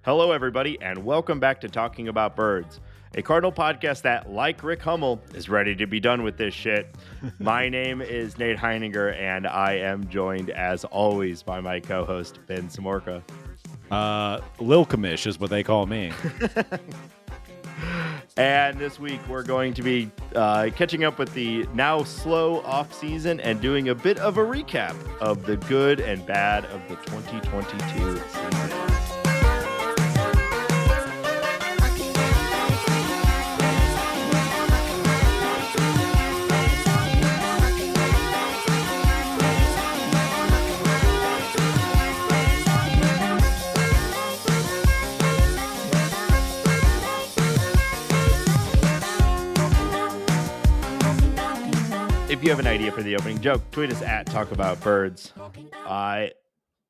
Hello, everybody, and welcome back to Talking About Birds, a Cardinal podcast that, like Rick Hummel, is ready to be done with this shit. My name is Nate Heininger, and I am joined, as always, by my co-host, Ben Samorka. Lil Kamish is what they call me. And this week, we're going to be catching up with the now slow off-season and doing a bit of a recap of the good and bad of the 2022 season. If you have an idea for the opening joke, tweet us at Talk About Birds.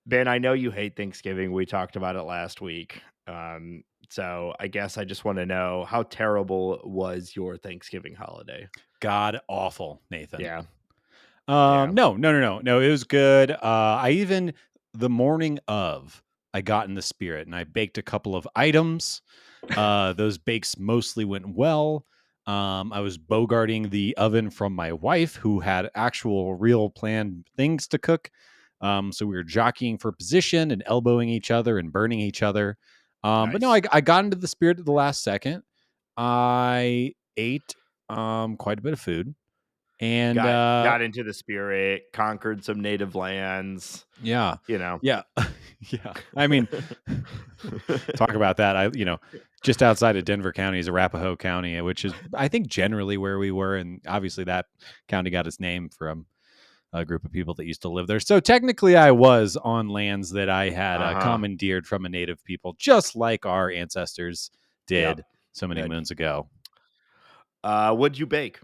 Ben, I know you hate Thanksgiving. We talked about it last week. So I guess I just want to know, how terrible was your Thanksgiving holiday? God awful, Nathan. Yeah. No. It was good. The morning of, I got in the spirit and I baked a couple of items. Those bakes mostly went well. I was bogarting the oven from my wife, who had actual real planned things to cook. So we were jockeying for position and elbowing each other and burning each other. But no, I got into the spirit at the last second. I ate quite a bit of food. And got into the spirit, conquered some native lands. Yeah. Yeah. Yeah. I mean, talk about that. Just outside of Denver County is Arapahoe County, which is, I think, generally where we were. And obviously that county got its name from a group of people that used to live there. So technically I was on lands that I had commandeered from a native people, just like our ancestors did so many moons ago. What'd you bake?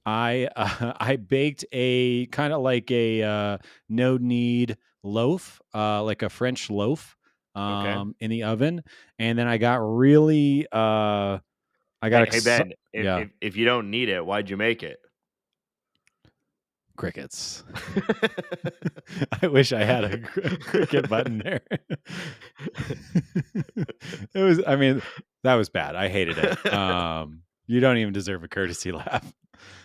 I baked a kind of like a no knead loaf, like a French loaf, in the oven, and then I got really Hey Ben, if you don't need it, why'd you make it? Crickets. I wish I had a cricket button there. That was bad. I hated it. You don't even deserve a courtesy laugh.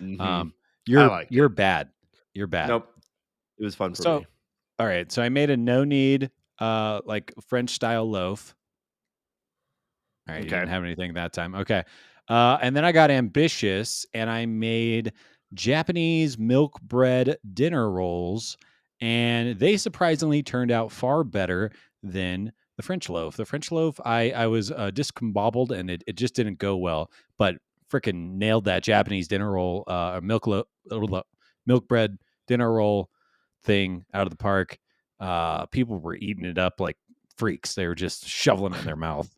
Mm-hmm. You're bad. You're bad. Nope. It was fun for me. All right. So I made a no knead, like French style loaf. All right. You didn't have anything that time. Okay. And then I got ambitious and I made Japanese milk bread dinner rolls, and they surprisingly turned out far better than the French loaf. The French loaf, I was discombobbled and it just didn't go well, but freaking nailed that Japanese dinner roll, milk bread dinner roll thing out of the park. People were eating it up like freaks. They were just shoveling it in their mouth.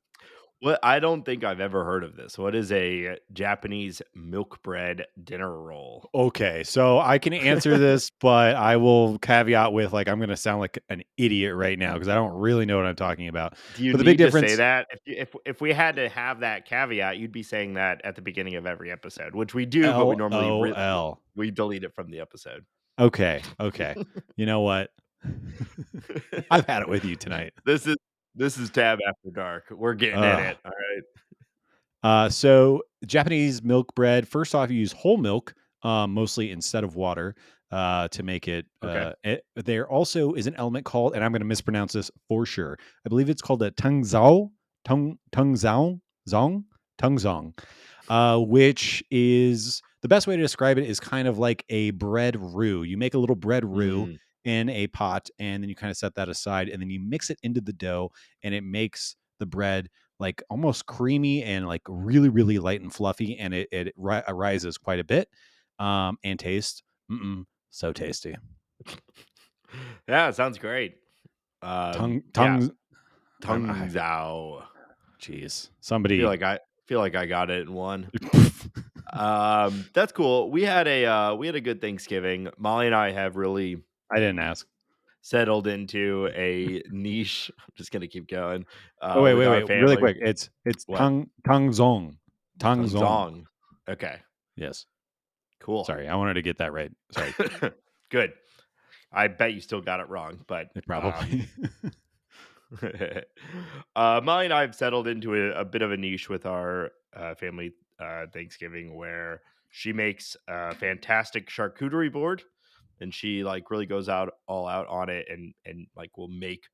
Well, I don't think I've ever heard of this. What is a Japanese milk bread dinner roll? Okay, so I can answer this, but I will caveat with, like, I'm going to sound like an idiot right now because I don't really know what I'm talking about. Do you but the need big difference, to say that? If we had to have that caveat, you'd be saying that at the beginning of every episode, which we do, but we normally we delete it from the episode. Okay. You know what? I've had it with you tonight. This is Tab After Dark. We're getting in it. All right. So Japanese milk bread. First off, you use whole milk, mostly instead of water, to make it. Okay. There also is an element called, and I'm going to mispronounce this for sure. I believe it's called a tungzao, which is, the best way to describe it is kind of like a bread roux. You make a little bread roux in a pot, and then you kind of set that aside, and then you mix it into the dough, and it makes the bread like almost creamy and like really, really light and fluffy, and it rises quite a bit, and taste so tasty. Yeah, it sounds great. Tungzao. Jeez, somebody. I feel like I got it in one. That's cool. We had a good Thanksgiving. Molly and I have really, I didn't ask, settled into a niche. I'm just gonna keep going. Wait, really quick. It's Tangzong. Okay. Yes. Cool. Sorry, I wanted to get that right. Sorry. Good. I bet you still got it wrong, but probably. Mine, I've settled into a bit of a niche with our family Thanksgiving, where she makes a fantastic charcuterie board, and she like really goes out all out on it, and like will make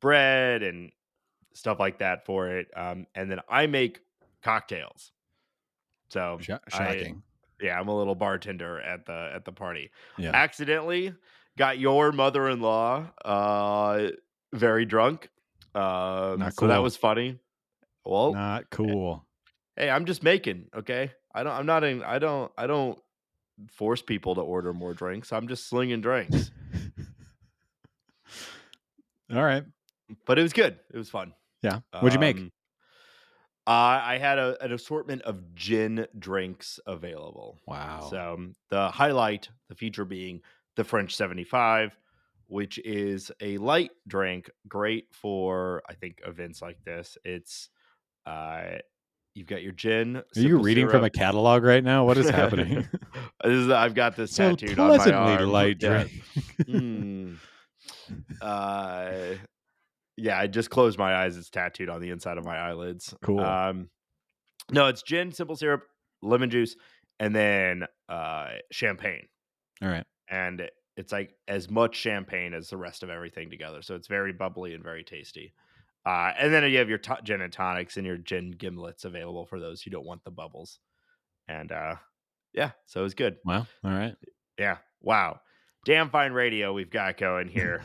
bread and stuff like that for it. And then I make cocktails. So I Shocking. yeah, I'm a little bartender at the party. Yeah. Accidentally got your mother-in-law very drunk. Not So that cool. was funny. Well, Not eh, cool. hey, I'm just making, okay? I don't force people to order more drinks. I'm just slinging drinks. All right. But it was good. It was fun. Yeah. What'd you make? Um I had an assortment of gin drinks available. Wow. So the highlight, the feature being the French 75, which is a light drink, great for I think events like this. It's uh, you've got your gin, Are you simple reading from syrup. a catalog right now? What is happening? I've got this So tattooed on my pleasantly arm. light Yeah. drink. Mm. Uh, yeah, I just closed my eyes. It's tattooed on the inside of my eyelids. Cool. No, it's gin, simple syrup, lemon juice, and then champagne. All right. And it's like as much champagne as the rest of everything together. So it's very bubbly and very tasty. And then you have your gin and tonics and your gin gimlets available for those who don't want the bubbles. And yeah, so it was good. Well, all right. Yeah. Wow. Damn fine radio we've got going here.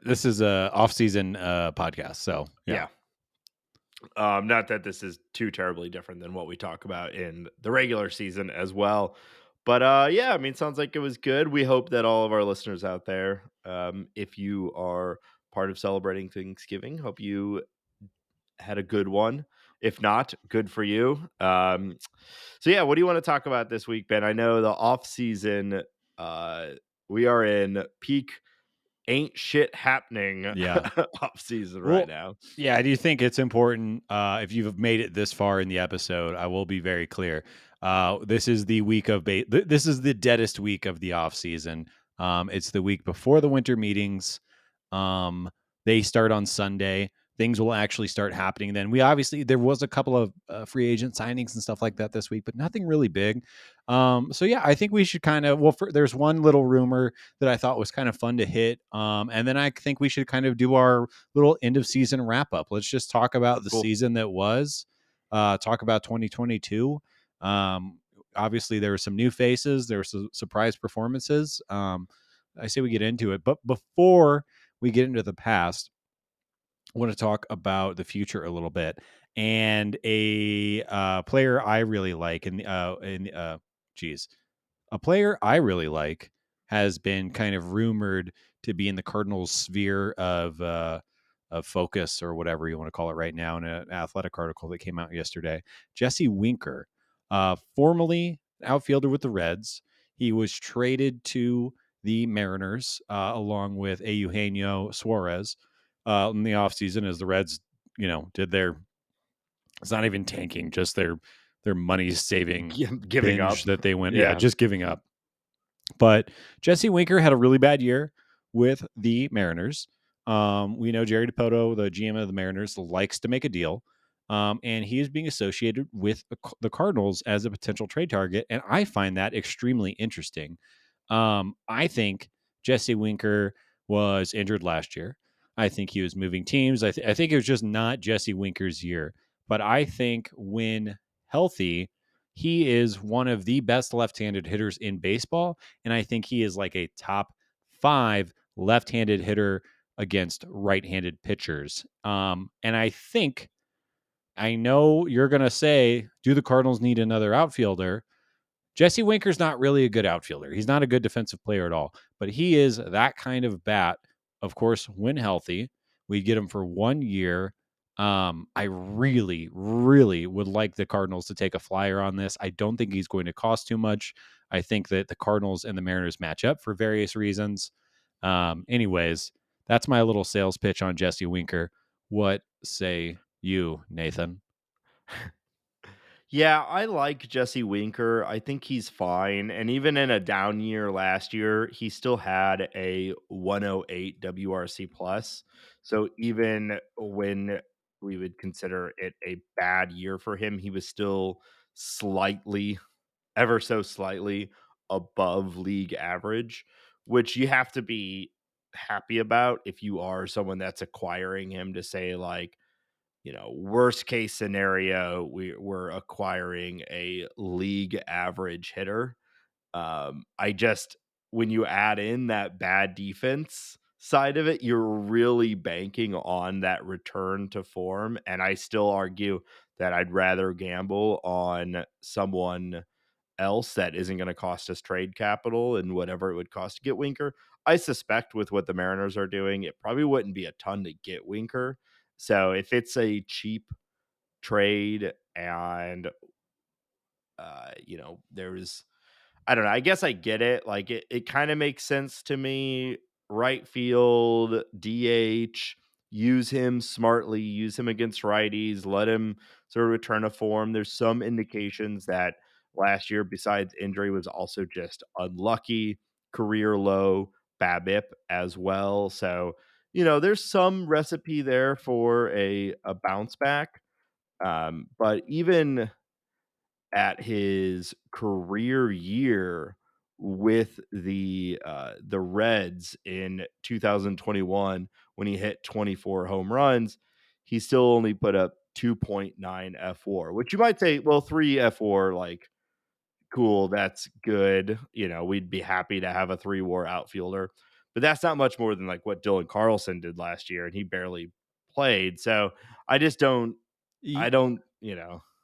This is a off-season podcast, so yeah. Not that this is too terribly different than what we talk about in the regular season as well. But yeah, I mean, sounds like it was good. We hope that all of our listeners out there, if you are part of celebrating Thanksgiving, hope you had a good one. If not, good for you. So yeah, what do you want to talk about this week, Ben? I know the off season, uh, we are in peak ain't shit happening Yeah. off season right Well, now. yeah, I do think it's important. If you've made it this far in the episode, I will be very clear. This is the week of this is the deadest week of the off season. It's the week before the winter meetings. Um, they start on Sunday. Things will actually start happening then. There was a couple of free agent signings and stuff like that this week, but nothing really big. So yeah, I think we should kind of there's one little rumor that I thought was kind of fun to hit. And then I think we should kind of do our little end of season wrap up. Let's just talk about the Cool. season that was. Talk about 2022. Obviously, there were some new faces. There were some surprise performances. I say we get into it, but before we get into the past, I want to talk about the future a little bit and a player I really like. Geez, a player I really like has been kind of rumored to be in the Cardinals' sphere of focus or whatever you want to call it right now in an athletic article that came out yesterday. Jesse Winker, formerly outfielder with the Reds, he was traded to the Mariners along with Eugenio Suarez in the offseason as the Reds, did their, it's not even tanking, just their money saving Giving up. binge that they went, Yeah. just giving up. But Jesse Winker had a really bad year with the Mariners. We know Jerry DiPoto, the GM of the Mariners, likes to make a deal. And he is being associated with the Cardinals as a potential trade target. And I find that extremely interesting. I think Jesse Winker was injured last year. I think he was moving teams. I think it was just not Jesse Winker's year. But I think when healthy, he is one of the best left-handed hitters in baseball. And I think he is like a top 5 left-handed hitter against right-handed pitchers. And I know you're going to say, do the Cardinals need another outfielder? Jesse Winker's not really a good outfielder. He's not a good defensive player at all, but he is that kind of bat. Of course, when healthy, we'd get him for 1 year. I really, really would like the Cardinals to take a flyer on this. I don't think he's going to cost too much. I think that the Cardinals and the Mariners match up for various reasons. Anyways, that's my little sales pitch on Jesse Winker. What say you, Nathan? Yeah, I like Jesse Winker. I think he's fine. And even in a down year last year, he still had a 108 WRC plus. So even when we would consider it a bad year for him, he was still slightly, ever so slightly above league average, which you have to be happy about if you are someone that's acquiring him to say, like, worst case scenario, we're acquiring a league average hitter. I just When you add in that bad defense side of it, you're really banking on that return to form. And I still argue that I'd rather gamble on someone else that isn't going to cost us trade capital and whatever it would cost to get Winker. I suspect with what the Mariners are doing, it probably wouldn't be a ton to get Winker. So if it's a cheap trade and there's I don't know. I guess I get it. Like it kind of makes sense to me. Right field, DH, use him smartly, use him against righties, let him sort of return to form. There's some indications that last year, besides injury, was also just unlucky, career low BABIP as well. So, there's some recipe there for a bounce back. But even at his career year with the Reds in 2021 when he hit 24 home runs, he still only put up 2.9 F4, which you might say, well, 3 F4, like, cool, that's good. We'd be happy to have a 3 WAR outfielder, but that's not much more than like what Dylan Carlson did last year, and he barely played. So I just don't, I don't,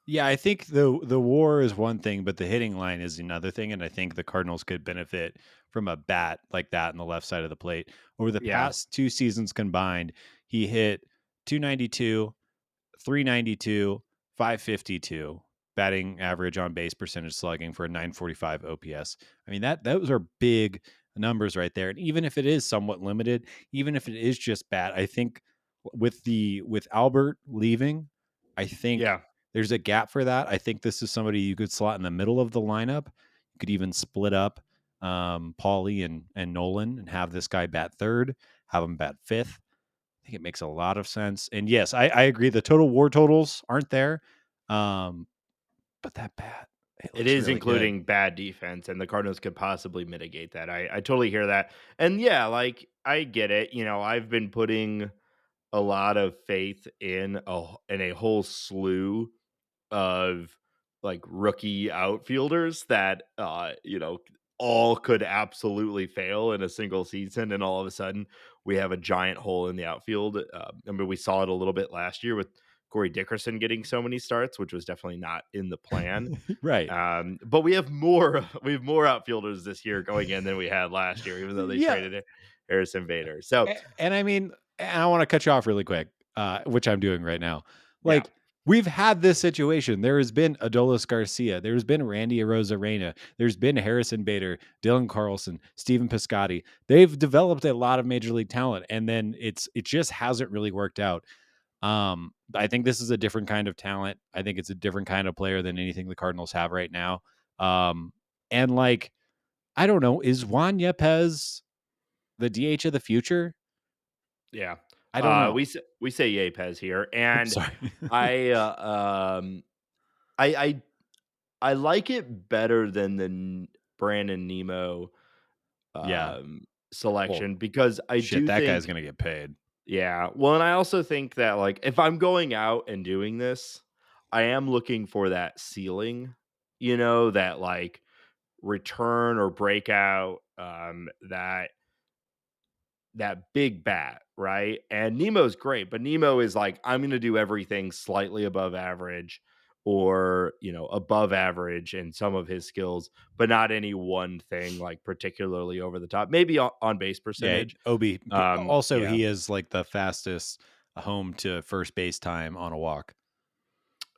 Yeah, I think the WAR is one thing, but the hitting line is another thing, and I think the Cardinals could benefit from a bat like that on the left side of the plate. Over the yeah, past 2 seasons combined, he hit 292, 392, 552 batting average, on base percentage, slugging for a 945 OPS. I mean, those are big numbers right there. And even if it is somewhat limited, even if it is just bat, I think with Albert leaving, I think yeah. there's a gap for that. I think this is somebody you could slot in the middle of the lineup. You could even split up Paulie and Nolan and have this guy bat third, have him bat fifth. I think it makes a lot of sense. And yes, I agree. The total WAR totals aren't there, um, but that bat, it It looks is really good. including bad defense, and the Cardinals could possibly mitigate that. I totally hear that. And yeah, like I get it. I've been putting a lot of faith in a whole slew of like rookie outfielders that all could absolutely fail in a single season, and all of a sudden we have a giant hole in the outfield. I mean, we saw it a little bit last year with Corey Dickerson getting so many starts, which was definitely not in the plan. Right. But we have more we have more outfielders this year going in than we had last year, even though they Yeah. traded Harrison Bader. So And I mean, and I want to cut you off really quick, which I'm doing right now. yeah, Like, we've had this situation. There has been Adolis Garcia. There's been Randy Arozarena. There's been Harrison Bader, Dylan Carlson, Stephen Piscotty. They've developed a lot of major league talent, and then it just hasn't really worked out. I think this is a different kind of talent. I think it's a different kind of player than anything the Cardinals have right now. Um, and like, I don't know, is Juan Yepez the DH of the future? yeah. I don't know. We say Yapez here, I'm and sorry. I I I I like it better than the Brandon Nemo Yeah. um, Well, selection, because I shit, do that guy's think, gonna get paid. yeah. Well, and I also think that, like, if I'm going out and doing this, I am looking for that ceiling, that like return or breakout, that big bat, right? And Nemo's great, but Nemo is like, I'm going to do everything slightly above average or, above average in some of his skills, but not any one thing like particularly over the top. Maybe on base Yeah, percentage. Obi. Also, Yeah. he is like the fastest home to first base time on a walk.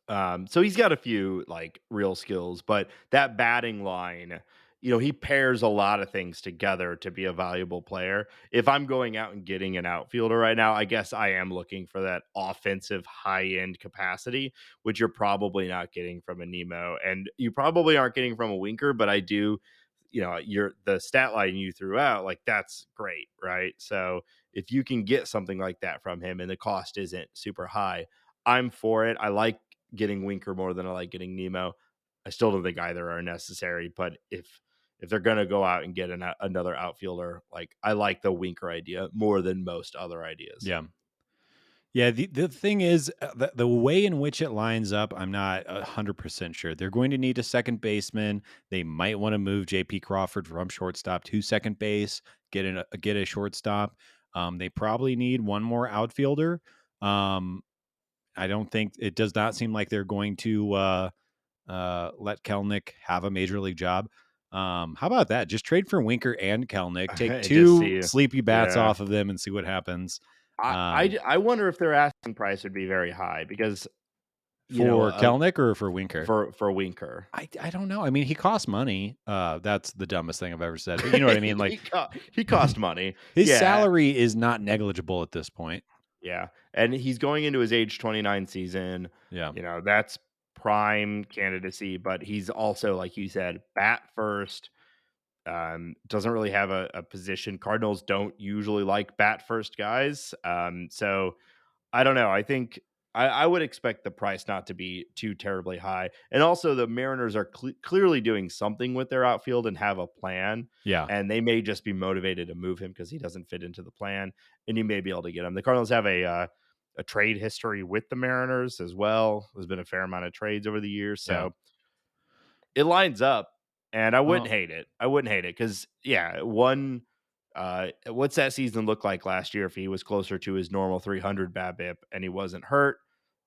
So he's got a few like real skills, but that batting line he pairs a lot of things together to be a valuable player. If I'm going out and getting an outfielder right now, I guess I am looking for that offensive high end capacity, which you're probably not getting from a Nemo, and you probably aren't getting from a Winker. But I do, you're the stat line you threw out, like that's great, right? So if you can get something like that from him and the cost isn't super high, I'm for it. I like getting Winker more than I like getting Nemo. I still don't think either are necessary, but if they're going to go out and get another outfielder, like I like the Winker idea more than most other ideas. Yeah. Yeah, the thing is, the way in which it lines up, I'm not 100% sure. They're going to need a second baseman. They might want to move J.P. Crawford from shortstop to second base, get a shortstop. They probably need one more outfielder. I don't think it does not seem like they're going to let Kelnick have a major league job. How about that? Just trade for Winker and Kelnick. Take And just two see, sleepy bats yeah. off of them and see what happens. I, Um, I I wonder if their asking price would be very high because for Kelnick or for Winker? for Winker. I don't know. I mean, he costs money. That's the dumbest thing I've ever said, but you know what I mean? Like He cost money. his Yeah. salary is not negligible at this point. Yeah, and he's going into his age 29 season. Yeah. That's prime candidacy, but he's also, like you said, bat first. Doesn't really have a position. Cardinals don't usually like bat first guys. So I don't know. I think I would expect the price not to be too terribly high. And also, the Mariners are clearly doing something with their outfield and have a plan. Yeah. And they may just be motivated to move him because he doesn't fit into the plan, and you may be able to get him. The Cardinals have a trade history with the Mariners as well. There's been a fair amount of trades over the years, Yeah. so it lines up, and I wouldn't Well, hate it. I wouldn't hate it because what's that season look like last year if he was closer to his normal 300 BABIP and he wasn't hurt?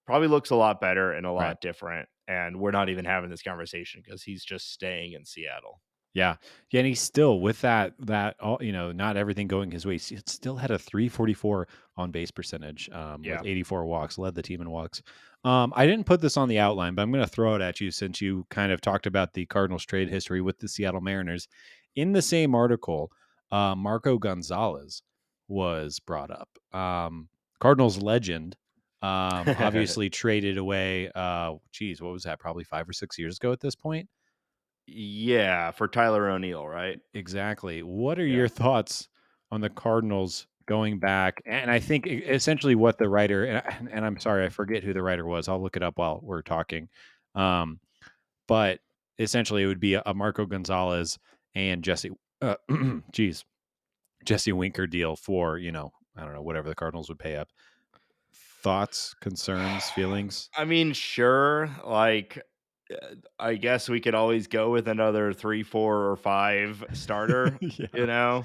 Probably looks a lot better and a right. lot different. And we're not even having this conversation because he's just staying in Seattle. Yeah. Yeah, and he's still with that all, not everything going his way. He still had a 344 on base percentage with Yeah. 84 walks, led the team in walks. I didn't put this on the outline, but I'm going to throw it at you since you kind of talked about the Cardinals trade history with the Seattle Mariners. In the same article, Marco Gonzalez was brought up. Cardinals legend, obviously traded away. What was that? Probably 5 or 6 years ago at this point. Yeah, for Tyler O'Neill, right? Exactly. What are Yeah. your thoughts on the Cardinals going back? And I think essentially what the writer, and I'm sorry, I forget who the writer was. I'll look it up while we're talking. But essentially, it would be a Marco Gonzalez and Jesse Winker deal for, I don't know, whatever the Cardinals would pay up. Thoughts, concerns, feelings? I mean, sure. Like, I guess we could always go with another 3, 4, or 5 starter, Yeah.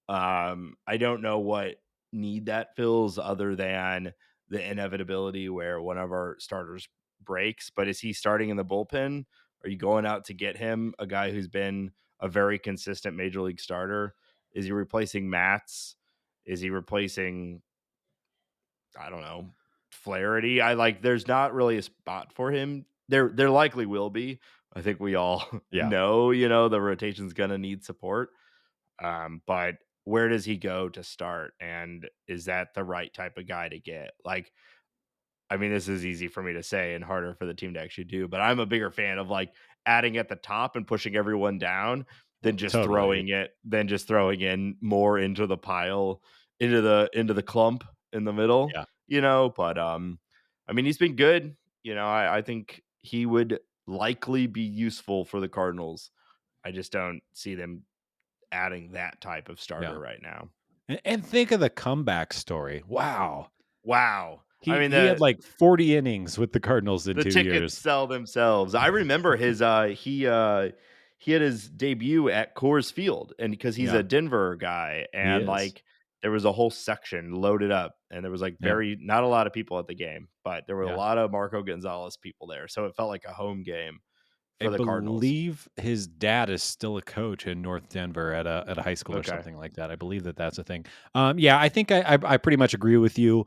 I don't know what need that fills other than the inevitability where one of our starters breaks. But is he starting in the bullpen? Are you going out to get him, a guy who's been a very consistent major league starter? Is he replacing Mats? Is he replacing, I don't know, Flaherty? There's not really a spot for him. There likely will be. I think we all Yeah. know, the rotation's gonna need support. But where does he go to start? And is that the right type of guy to get? Like, I mean, this is easy for me to say and harder for the team to actually do, but I'm a bigger fan of like adding at the top and pushing everyone down than just Totally. throwing in more into the pile, into the clump in the middle, Yeah. but I mean, he's been good. I think he would likely be useful for the Cardinals. I just don't see them adding that type of Yeah. starter right now. And think of the comeback story. Wow. Wow. I mean, He had like 40 innings with the Cardinals in the 2 tickets years. sell themselves. I remember he had his debut at Coors Field, and because he's Yeah, a Denver guy, he and is. like there was a whole section loaded up, and there was like Yeah, not a lot of people at the game, but there were a yeah. lot of Marco Gonzalez people there, so it felt like a home game I for the Cardinals. believe his dad is still a coach in North Denver at a high school or Okay. something like that. I believe that's a thing. Yeah, I think I pretty much agree with you.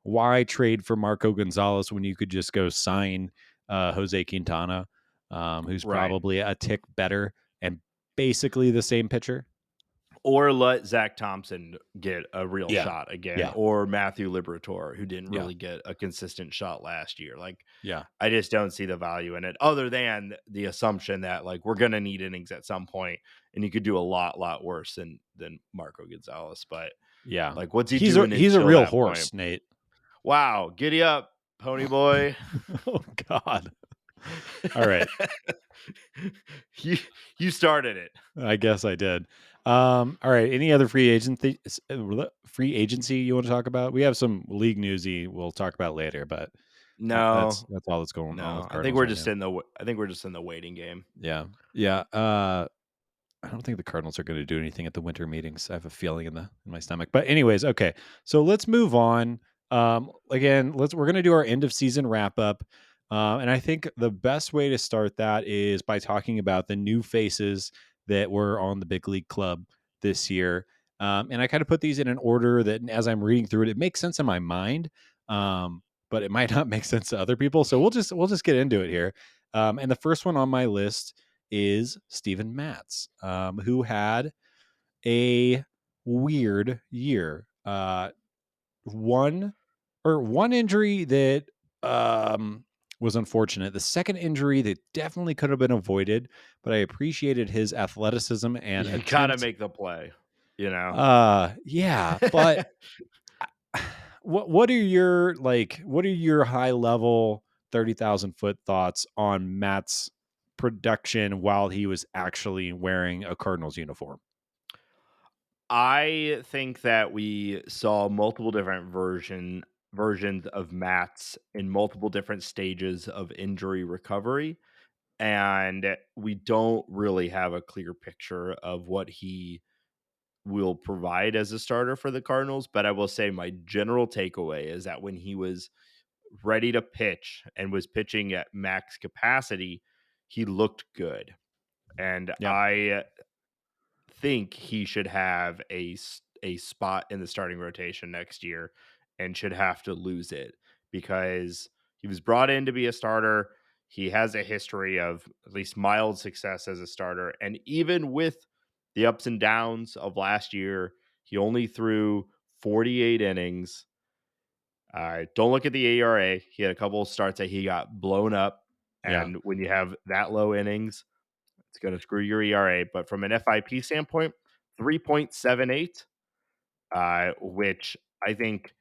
Why trade for Marco Gonzalez when you could just go sign Jose Quintana, who's Right. probably a tick better. basically the same pitcher. Or let Zach Thompson get a real Yeah. shot again, Yeah. or Matthew Liberatore, who didn't Yeah. really get a consistent shot last year. Like, Yeah. I just don't see the value in it, other than the assumption that like we're gonna need innings at some point, and you could do a lot worse than Marco Gonzalez. But Yeah. like, what's he He's a doing he's a until real that point? horse, Nate. Wow, giddy up, pony boy. Oh God. All right. you you started it. I guess I did. All right. Any other free agency you want to talk about? We have some league newsy we'll talk about later, but No, that's all that's going on no. with Cardinals right now. I think we're just in the waiting game. Yeah. Yeah. I don't think the Cardinals are going to do anything at the winter meetings. I have a feeling in my stomach. But anyways, okay. So let's move on. Again, we're going to do our end of season wrap up. And I think the best way to start that is by talking about the new faces that were on the big league club this year. And I kind of put these in an order that as I'm reading through it, it makes sense in my mind. But it might not make sense to other people. So we'll just get into it here. And the first one on my list is Steven Matz, who had a weird year. One injury that was unfortunate. The second injury that definitely could have been avoided, but I appreciated his athleticism and You gotta attempt. make the play, you know. Yeah, but what are your high level 30,000-foot thoughts on Matt's production while he was actually wearing a Cardinals uniform? I think that we saw multiple different versions of Matt's in multiple different stages of injury recovery, and we don't really have a clear picture of what he will provide as a starter for the Cardinals. But I will say my general takeaway is that when he was ready to pitch and was pitching at max capacity, he looked good. And Yeah. I think he should have a spot in the starting rotation next year and should have to lose it because he was brought in to be a starter. He has a history of at least mild success as a starter. And even with the ups and downs of last year, he only threw 48 innings. Don't look at the ERA. He had a couple of starts that he got blown up. Yeah. And when you have that low innings, it's going to screw your ERA. But from an FIP standpoint, 3.78, which I think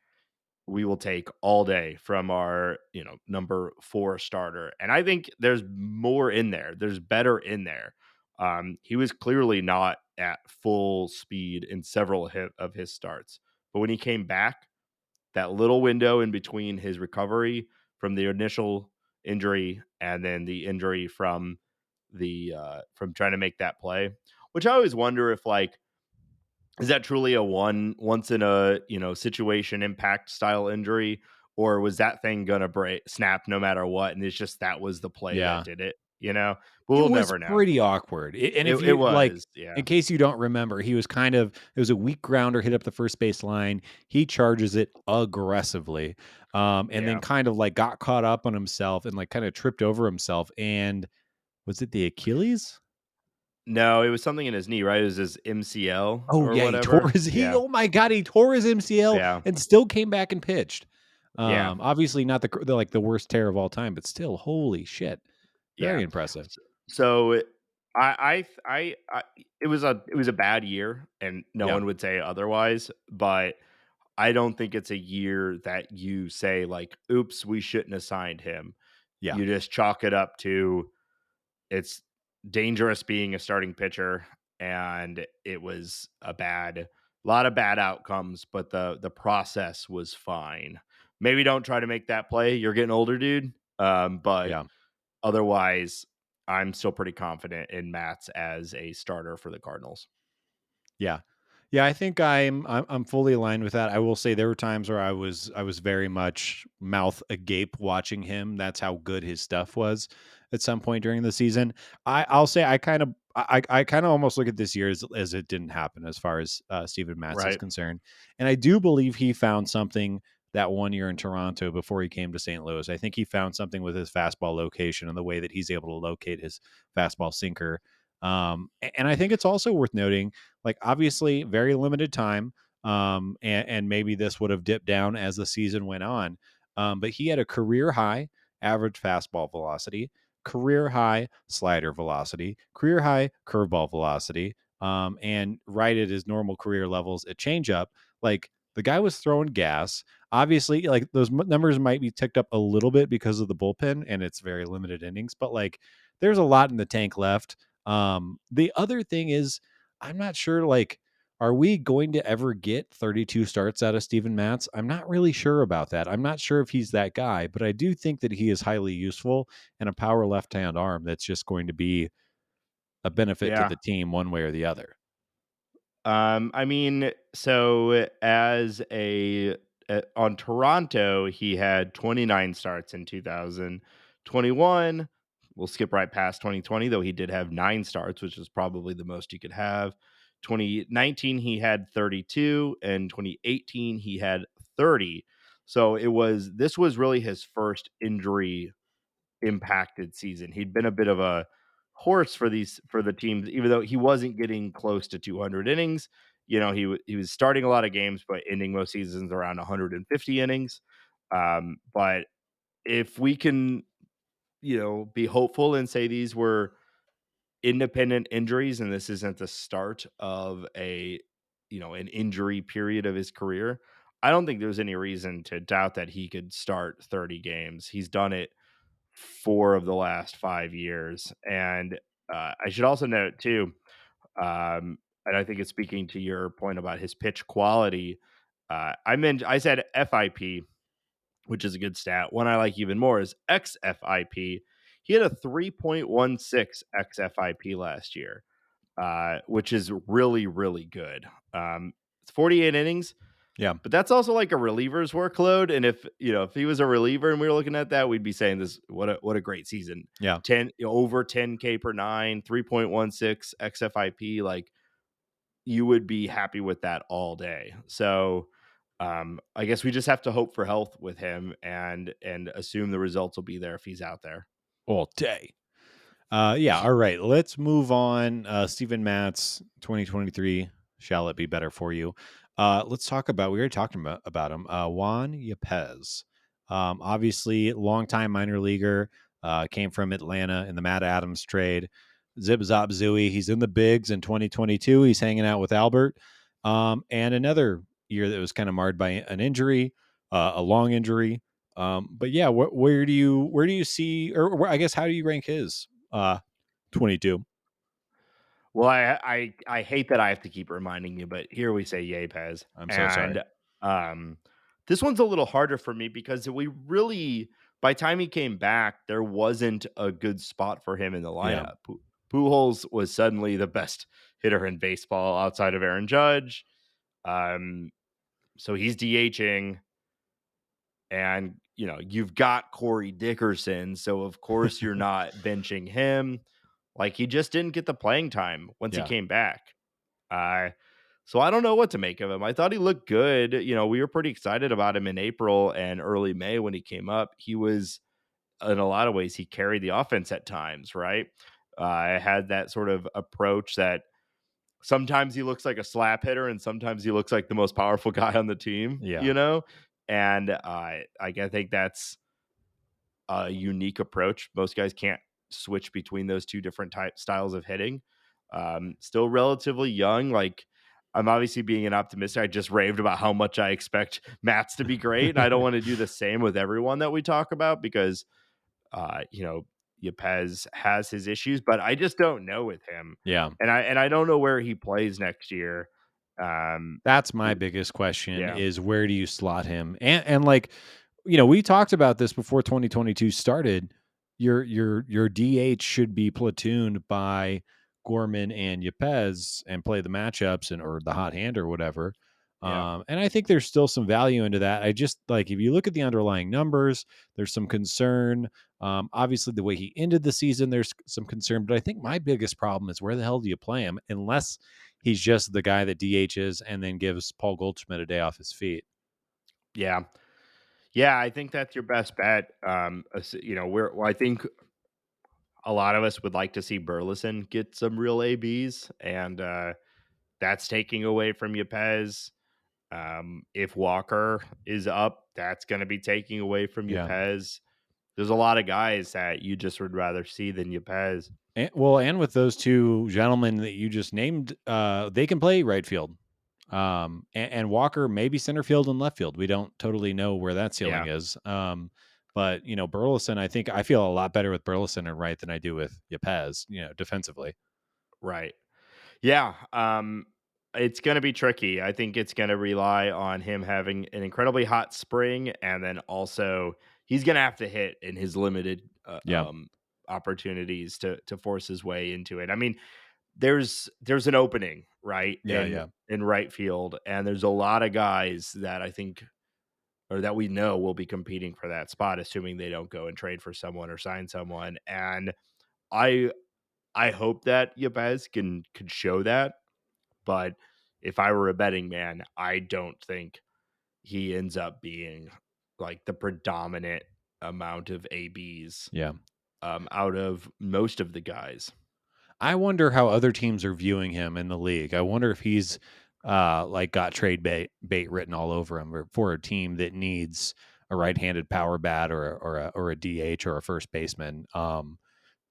we will take all day from our, number 4 starter. And I think there's more in there. There's better in there. He was clearly not at full speed in several of his starts. But when he came back, that little window in between his recovery from the initial injury and then the injury from from trying to make that play, which I always wonder if like is that truly a once in a situation impact style injury, or was that thing gonna break snap no matter what, and it's just that was the play that Yeah. did it, but It we'll was never know. pretty awkward. And if It you like, was, yeah, in case you don't remember, it was a weak grounder hit up the first base line. He charges it aggressively. And then yeah. kind of like got caught up on himself and like kind of tripped over himself. And was it the Achilles? No, it was something in his knee, right? It was his MCL Oh or yeah, whatever. he Yeah, oh my God, he tore his MCL yeah, and still came back and pitched. yeah, Obviously not the worst tear of all time, but still, holy shit. yeah. Very impressive. So I it was a bad year, and no Yeah. one would say otherwise. But I don't think it's a year that you say like, "Oops, we shouldn't have signed him." Yeah. You just chalk it up to it's dangerous being a starting pitcher, and it was a lot of bad outcomes, but the process was fine. Maybe don't try to make that play. You're getting older, dude. But Yeah. otherwise, I'm still pretty confident in Matz as a starter for the Cardinals. Yeah. Yeah, I think I'm fully aligned with that. I will say there were times where I was very much mouth agape watching him. That's how good his stuff was at some point during the season. I'll say I kind of almost look at this year as it didn't happen as far as Steven Matz is Right. concerned. And I do believe he found something that one year in Toronto before he came to St. Louis. I think he found something with his fastball location and the way that he's able to locate his fastball sinker. And I think it's also worth noting, like, obviously, very limited time. And maybe this would have dipped down as the season went on. But he had a career high average fastball velocity, career high slider velocity, career high curveball velocity, and right at his normal career levels at changeup. Like, the guy was throwing gas. Obviously, like, those numbers might be ticked up a little bit because of the bullpen and it's very limited innings, but like, there's a lot in the tank left. The other thing is, I'm not sure, like, are we going to ever get 32 starts out of Steven Matz? I'm not really sure about that. I'm not sure if he's that guy, but I do think that he is highly useful and a power left hand arm that's just going to be a benefit to Yeah. the team one way or the other. I mean, so as on Toronto, he had 29 starts in 2021. We'll skip right past 2020, though he did have 9 starts, which is probably the most you could have. 2019, he had 32, and 2018, he had 30. So this was really his first injury impacted season. He'd been a bit of a horse for the teams, even though he wasn't getting close to 200 innings. He was starting a lot of games, but ending most seasons around 150 innings. But if we can, be hopeful and say these were independent injuries, and this isn't the start of an injury period of his career, I don't think there's any reason to doubt that he could start 30 games. He's done it 4 of the last 5 years, and, I should also note too, and I think it's speaking to your point about his pitch quality, I said FIP, which is a good stat. One I like even more is xFIP. He had a 3.16 xFIP last year, which is really, really good. It's 48 innings, Yeah. but that's also like a reliever's workload. And if he was a reliever and we were looking at that, we'd be saying this, what a great season. Yeah. 10 over 10K per nine, 3.16 XFIP. Like, you would be happy with that all day. So I guess we just have to hope for health with him and assume the results will be there if he's out there. All day. Yeah. All right. Let's move on. Steven Matz, 2023. Shall it be better for you? Let's talk about, we already talked about him. Juan Yepez. Obviously, longtime minor leaguer, came from Atlanta in the Matt Adams trade. Zip Zop Zooey. He's in the bigs in 2022. He's hanging out with Albert. And another year that was kind of marred by an injury, a long injury. But yeah, where do you see, or I guess, how do you rank his 22? Well, I hate that I have to keep reminding you, but here we say Yepes, I'm so sorry. and um, this one's a little harder for me because we really, by time he came back, there wasn't a good spot for him in the Yeah. lineup. Pujols was suddenly the best hitter in baseball outside of Aaron Judge, um, so he's DHing, and you've got Corey Dickerson, so of course you're not benching him. Like, he just didn't get the playing time once he Yeah. came back. Uh, so I don't know what to make of him. I thought he looked good. We were pretty excited about him in April and early May when he came up. He was, in a lot of ways, he carried the offense at times, right? I had that sort of approach that sometimes he looks like a slap hitter and sometimes he looks like the most powerful guy on the team, Yeah. And I think that's a unique approach. Most guys can't switch between those two different type styles of hitting. Still relatively young. Like, I'm obviously being an optimistic. I just raved about how much I expect Matt's to be great, and I don't want to do the same with everyone that we talk about because, uh, you know, Yepez has his issues, but I just don't know with him, Yeah. and I don't know where he plays next year. Um, That's my biggest question, yeah, is where do you slot him? And like, we talked about this before 2022 started. Your DH should be platooned by Gorman and Yepez and play the matchups or the hot hand or whatever. yeah, And I think there's still some value into that. I just, like, if you look at the underlying numbers, there's some concern. Obviously, the way he ended the season, there's some concern. But I think my biggest problem is, where the hell do you play him unless he's just the guy that DHs and then gives Paul Goldschmidt a day off his feet? yeah. Yeah, I think that's your best bet. Well, I think a lot of us would like to see Burleson get some real ABs, and that's taking away from Yepez. If Walker is up, that's going to be taking away from Yeah. Yepez. There's a lot of guys that you just would rather see than Yepez. And with those two gentlemen that you just named, they can play right field. And Walker maybe center field and left field. We don't totally know where that ceiling Yeah, is. But Burleson, I feel a lot better with Burleson and right than I do with Yepez, defensively. right. Yeah, it's going to be tricky. I think it's going to rely on him having an incredibly hot spring, and then also he's going to have to hit in his limited Yeah. opportunities to force his way into it. I mean, there's an opening right Yeah. Yeah. in right field, and there's a lot of guys that I think or that we know will be competing for that spot, assuming they don't go and trade for someone or sign someone. And I I hope that Yabez could show that, but if I were a betting man, I don't think he ends up being like the predominant amount of ABs Yeah. out of most of the guys. I wonder how other teams are viewing him in the league. I wonder if he's like got trade bait written all over him or for a team that needs a right-handed power bat or a DH or a first baseman.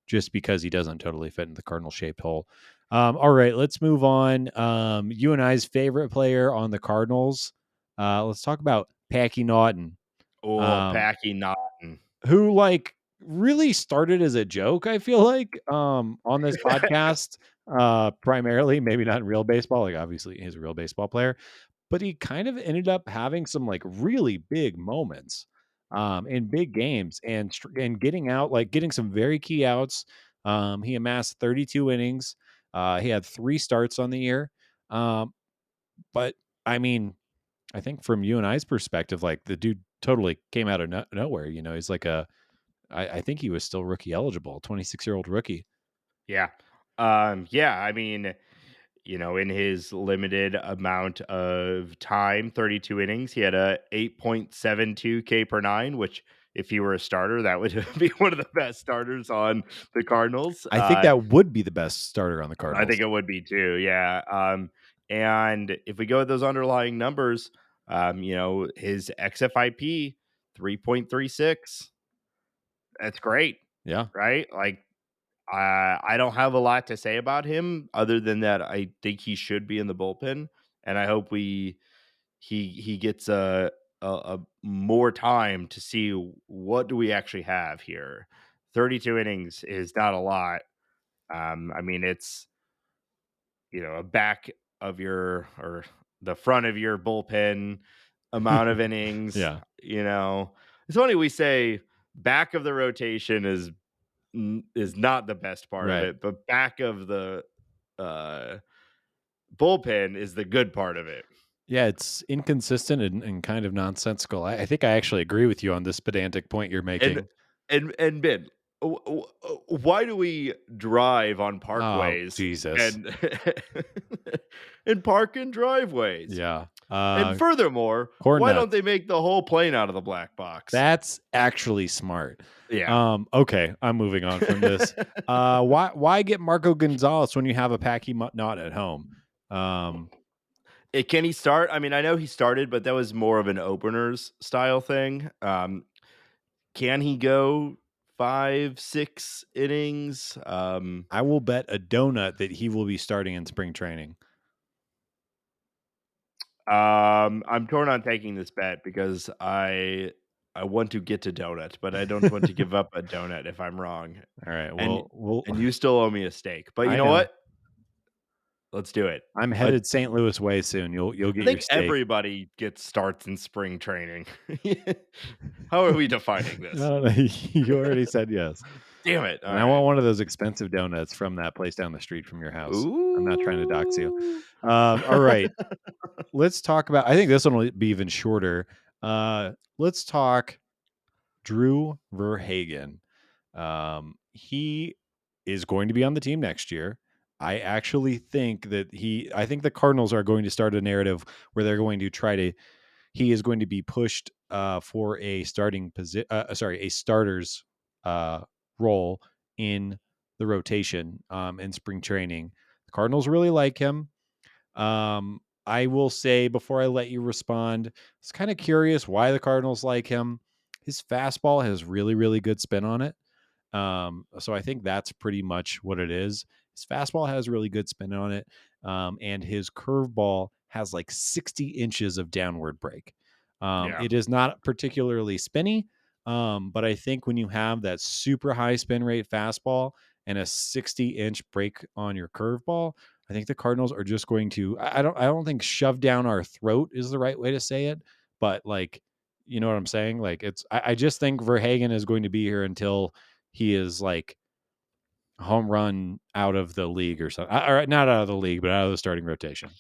Just because he doesn't totally fit in the Cardinal shaped hole. All right, let's move on. You and I's favorite player on the Cardinals. Let's talk about Packy Naughton. Oh, Packy Naughton. Who like really started as a joke, I feel like, on this podcast, primarily, maybe not in real baseball. Like obviously he's a real baseball player, but he kind of ended up having some like really big moments in big games and getting some very key outs. He amassed 32 innings. He had 3 starts on the year. Um, but I mean, I think from you and I's perspective, like the dude totally came out of nowhere. He's like I think he was still rookie eligible, 26-year-old rookie. Yeah. Yeah, I mean, in his limited amount of time, 32 innings, he had a 8.72 K per nine, which if he were a starter, that would be one of the best starters on the Cardinals. I think that would be the best starter on the I Cardinals. think it would be too. Yeah. And if we go with those underlying numbers, his XFIP 3.36. That's great, Yeah. right? Like I don't have a lot to say about him other than that I think he should be in the bullpen, and I hope he gets a more time to see what do we actually have here. 32 innings is not a lot. I mean, it's a back of your or the front of your bullpen amount of innings. Yeah. It's funny we say back of the rotation is not the best part of Right. it, but back of the uh, bullpen is the good part of it. Yeah, it's inconsistent and kind of nonsensical. I think I actually agree with you on this pedantic point you're And making. and Ben, why do we drive on Oh, parkways Jesus. and and park in driveways? Yeah. And furthermore, Corn why don't nuts. they make the whole plane out of the black box? That's actually smart. Yeah. Okay, I'm moving on from this. Why get Marco Gonzalez when you have a Packy not at home? Can he start? I mean, I know he started, but that was more of an openers style thing. Can he go 5, 6 innings? I will bet a donut that he will be starting in spring training. I'm torn on taking this bet because I want to get to donut, but I don't want to give up a donut if I'm wrong. All right. And Well, and you still owe me a steak. But you I know know. what? Let's do it. I'm Uh, headed St. Louis way soon. You'll I get your think steak. everybody gets starts in spring training. How are we defining I this? don't know. You already said yes. Damn it. All And I want right. one of those expensive donuts from that place down the street from your house. I'm not trying to dox you. Ooh. All right. Let's talk about, I think this one will be even shorter. Let's talk Drew Verhagen. He is going to be on the team next year. I actually think I think the Cardinals are going to start a narrative where they're going to he is going to be pushed for a starter's role in the rotation in spring training. The Cardinals really like him. I will say before I let you respond, it's kind of curious why the Cardinals like him. His fastball has really, really good spin on it. So I think that's pretty much what it is. His fastball has really good spin on it. And his curveball has like 60 inches of downward break. Yeah. It is not particularly spinny. But I think when you have that super high spin rate fastball and a 60-inch break on your curveball, I think the Cardinals are just going to I don't think shove down our throat is the right way to say it, but like you know what I'm saying? Like I just think Verhagen is going to be here until he is like home run out of the league or something. All right, not out of the league, but out of the starting rotation.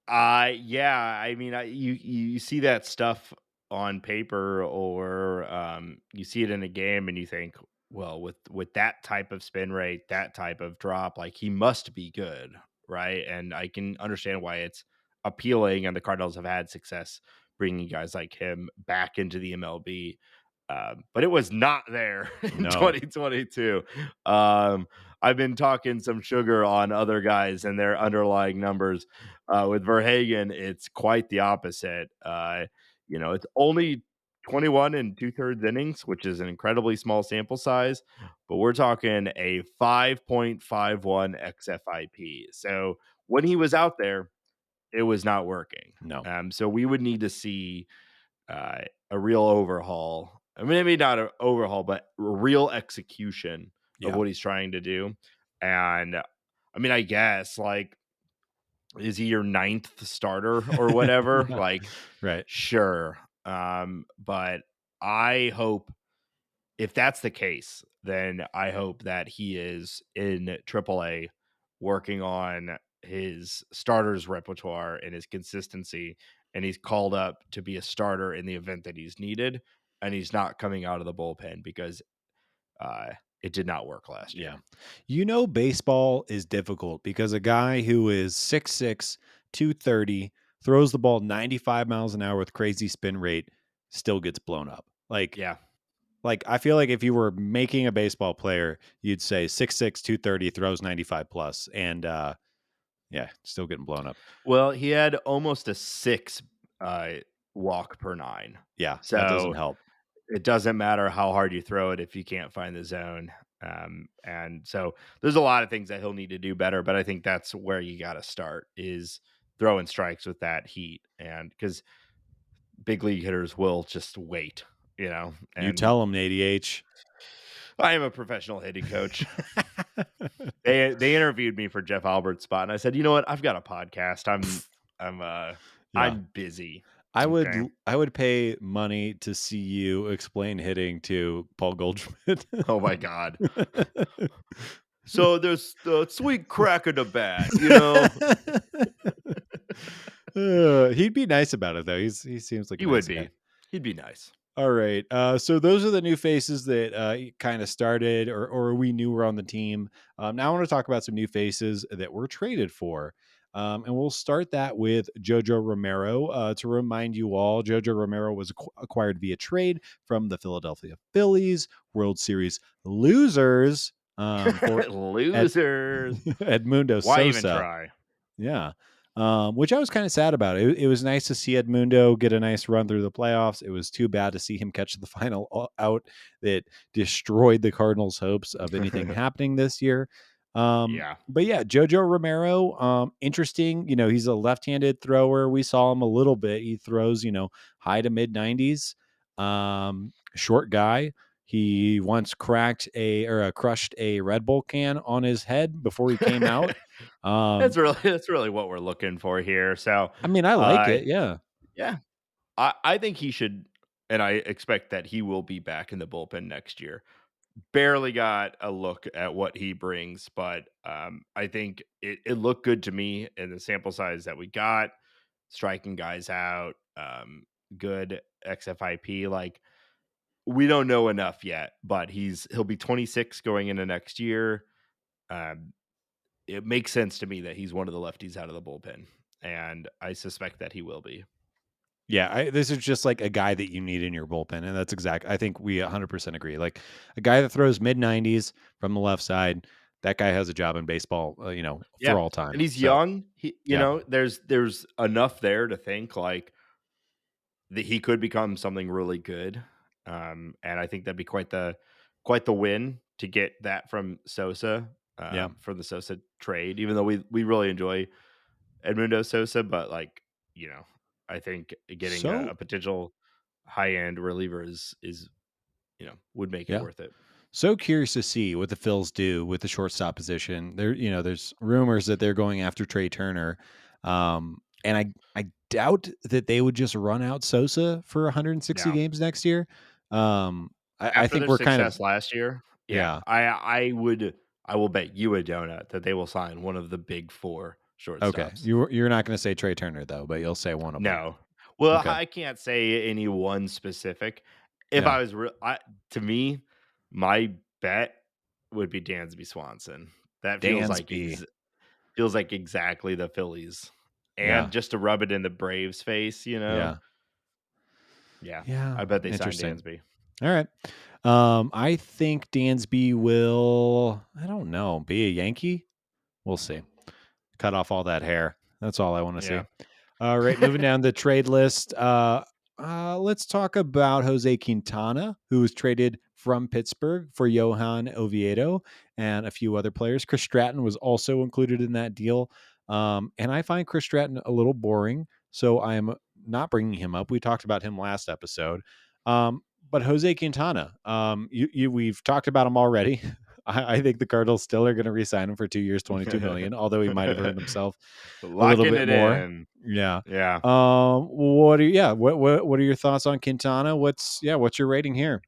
Yeah, I mean, you see that stuff on paper, or you see it in a game, and you think, well, with that type of spin rate, that type of drop, like he must be good, right? And I can understand why it's appealing, and the Cardinals have had success bringing guys like him back into the MLB. But it was not there in No. 2022. I've been talking some sugar on other guys and their underlying numbers. With Verhagen, it's quite the opposite. It's only 21 and 2/3 innings, which is an incredibly small sample size, but we're talking a 5.51 xFIP. So when he was out there, it was not working. No. So we would need to see a real overhaul. I mean, maybe not an overhaul, but real execution of Yeah. what he's trying to do. And I mean, I guess like, is he your ninth starter or whatever? Yeah. Like, Right. sure. But I hope if that's the case, then I hope that he is in AAA working on his starters repertoire and his consistency, and he's called up to be a starter in the event that he's needed, and he's not coming out of the bullpen because uh, it did not work last Yeah. year. Baseball is difficult because a guy who is 6'6", 230, throws the ball 95 miles an hour with crazy spin rate still gets blown up. Yeah. Like I feel like if you were making a baseball player, you'd say 6'6", 230, throws 95 plus, and yeah, still getting blown up. Well, he had almost a six uh, walk per nine. Yeah, that doesn't So help. it doesn't matter how hard you throw it if you can't find the zone. And so there's a lot of things that he'll need to do better, but I think that's where you got to start is throwing strikes with that heat. And because big league hitters will just wait, You and tell him, ADH. I am a professional hitting coach. They interviewed me for Jeff Albert's spot, and I said, you know what? I've got a podcast. I'm Yeah. I'm busy. I would Okay. I would pay money to see you explain hitting to Paul Goldschmidt. Oh my God. So there's the sweet crack of the bat. He'd be nice about it though. He seems like a He would nice guy. be. He'd be nice. All right. So those are the new faces that kind of started or we knew were on the team. Now I want to talk about some new faces that were traded for. And we'll start that with Jojo Romero. To remind you all, Jojo Romero was acquired via trade from the Philadelphia Phillies, World Series losers, for Ed- Losers. Edmundo Why even Sosa. try? Yeah. Which I was kind of sad about. It was nice to see Edmundo get a nice run through the playoffs. It was too bad to see him catch the final out that destroyed the Cardinals' hopes of anything happening this year. Yeah. But yeah, Jojo Romero, interesting. He's a left-handed thrower. We saw him a little bit. He throws, high to mid 90s. Short guy. He once crushed a Red Bull can on his head before he came out. That's really what we're looking for here. So, I mean, I like uh, it. Yeah. yeah, I think he should, and I expect that he will be back in the bullpen next year. Barely got a look at what he brings, but I think it looked good to me in the sample size that we got, striking guys out, good XFIP. Like, we don't know enough yet, but he'll be 26 going into next year. Um, it makes sense to me that he's one of the lefties out of the bullpen, and I suspect that he will be. Yeah, this is just like a guy that you need in your bullpen, and that's exact. I think we 100% agree. Like a guy that throws mid 90s from the left side, that guy has a job in baseball, Yeah, for all and time. he's So young. yeah, There's enough there to think like that he could become something really good. And I think that'd be quite the win to get that from Sosa, yeah. for the Sosa trade. Even though we really enjoy Edmundo Sosa, but like I think getting So a potential high end reliever is would make it yeah, worth it. so curious to see what the Phils do with the shortstop position. There's rumors that they're going after Trey Turner, and I doubt that they would just run out Sosa for 160 Yeah. games next year. Um, I After think their we're kind of success last year, yeah, yeah. I will bet you a donut that they will sign one of the big 4 Okay, shortstops. you're not going to say Trey Turner though, but you'll say one of them. No. Well, Okay, I can't say any one specific. If yeah, I was to me, my bet would be Dansby Swanson. That Dansby. feels like exactly the Phillies. Yeah, And just to rub it in the Braves' face, yeah, yeah, yeah. I bet they signed Interesting. Dansby. All right. I think Dansby will. I don't know. Be a Yankee. We'll see. Cut off all that hair. That's all I want to see. Yeah. All right, moving down the trade list. Let's talk about Jose Quintana, who was traded from Pittsburgh for Johan Oviedo and a few other players. Chris Stratton was also included in that deal. And I find Chris Stratton a little boring, so I am not bringing him up. We talked about him last episode. But Jose Quintana, we've talked about him already. I think the Cardinals still are going to re-sign him for 2 years, 22 million, although he might have earned himself a little Locking bit it more. in. Yeah. Yeah. What are your thoughts on Quintana? What's your rating here?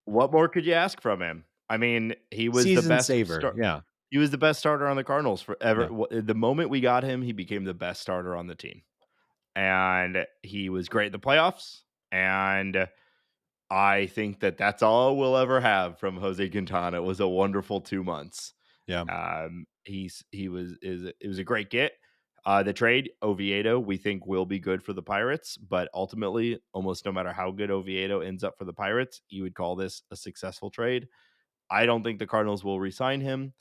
What more could you ask from him? I mean, Season saver. Yeah. he was the best starter on the Cardinals forever. Yeah. The moment we got him, he became the best starter on the team. And he was great in the playoffs, and I think that that's all we'll ever have from Jose Quintana. It was a wonderful 2 months. Yeah. He was is it was a great get. The trade Oviedo we think will be good for the Pirates, but ultimately, almost no matter how good Oviedo ends up for the Pirates, you would call this a successful trade. I don't think the Cardinals will re-sign him,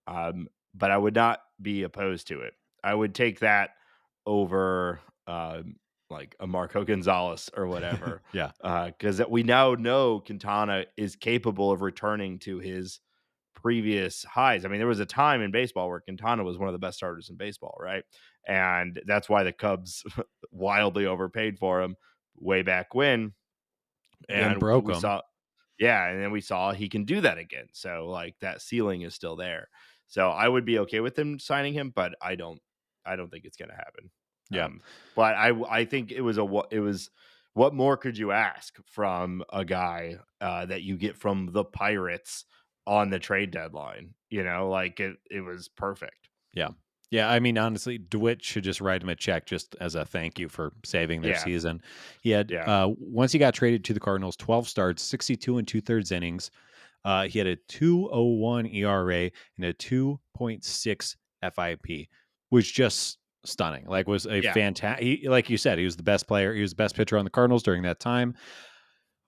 but I would not be opposed to it. I would take that over like a Marco Gonzalez or whatever, Yeah. because we now know Quintana is capable of returning to his previous highs. I mean, there was a time in baseball where Quintana was one of the best starters in baseball, right? And that's why the Cubs wildly overpaid for him way back when. And And broke we him. saw, yeah, and then we saw he can do that again. So like that ceiling is still there. So I would be okay with him signing him, but I don't think it's going to happen. Yeah. But I think it was what more could you ask from a guy that you get from the Pirates on the trade deadline? Like it was perfect. Yeah. Yeah, I mean, honestly, DeWitt should just write him a check just as a thank you for saving their Yeah, season. He had yeah, once he got traded to the Cardinals, 12 starts, 62 and 2/3 innings. He had a 2.01 ERA and a 2.6 FIP, which just stunning. Like was a yeah. fantastic. Like you said, he was the best player. He was the best pitcher on the Cardinals during that time.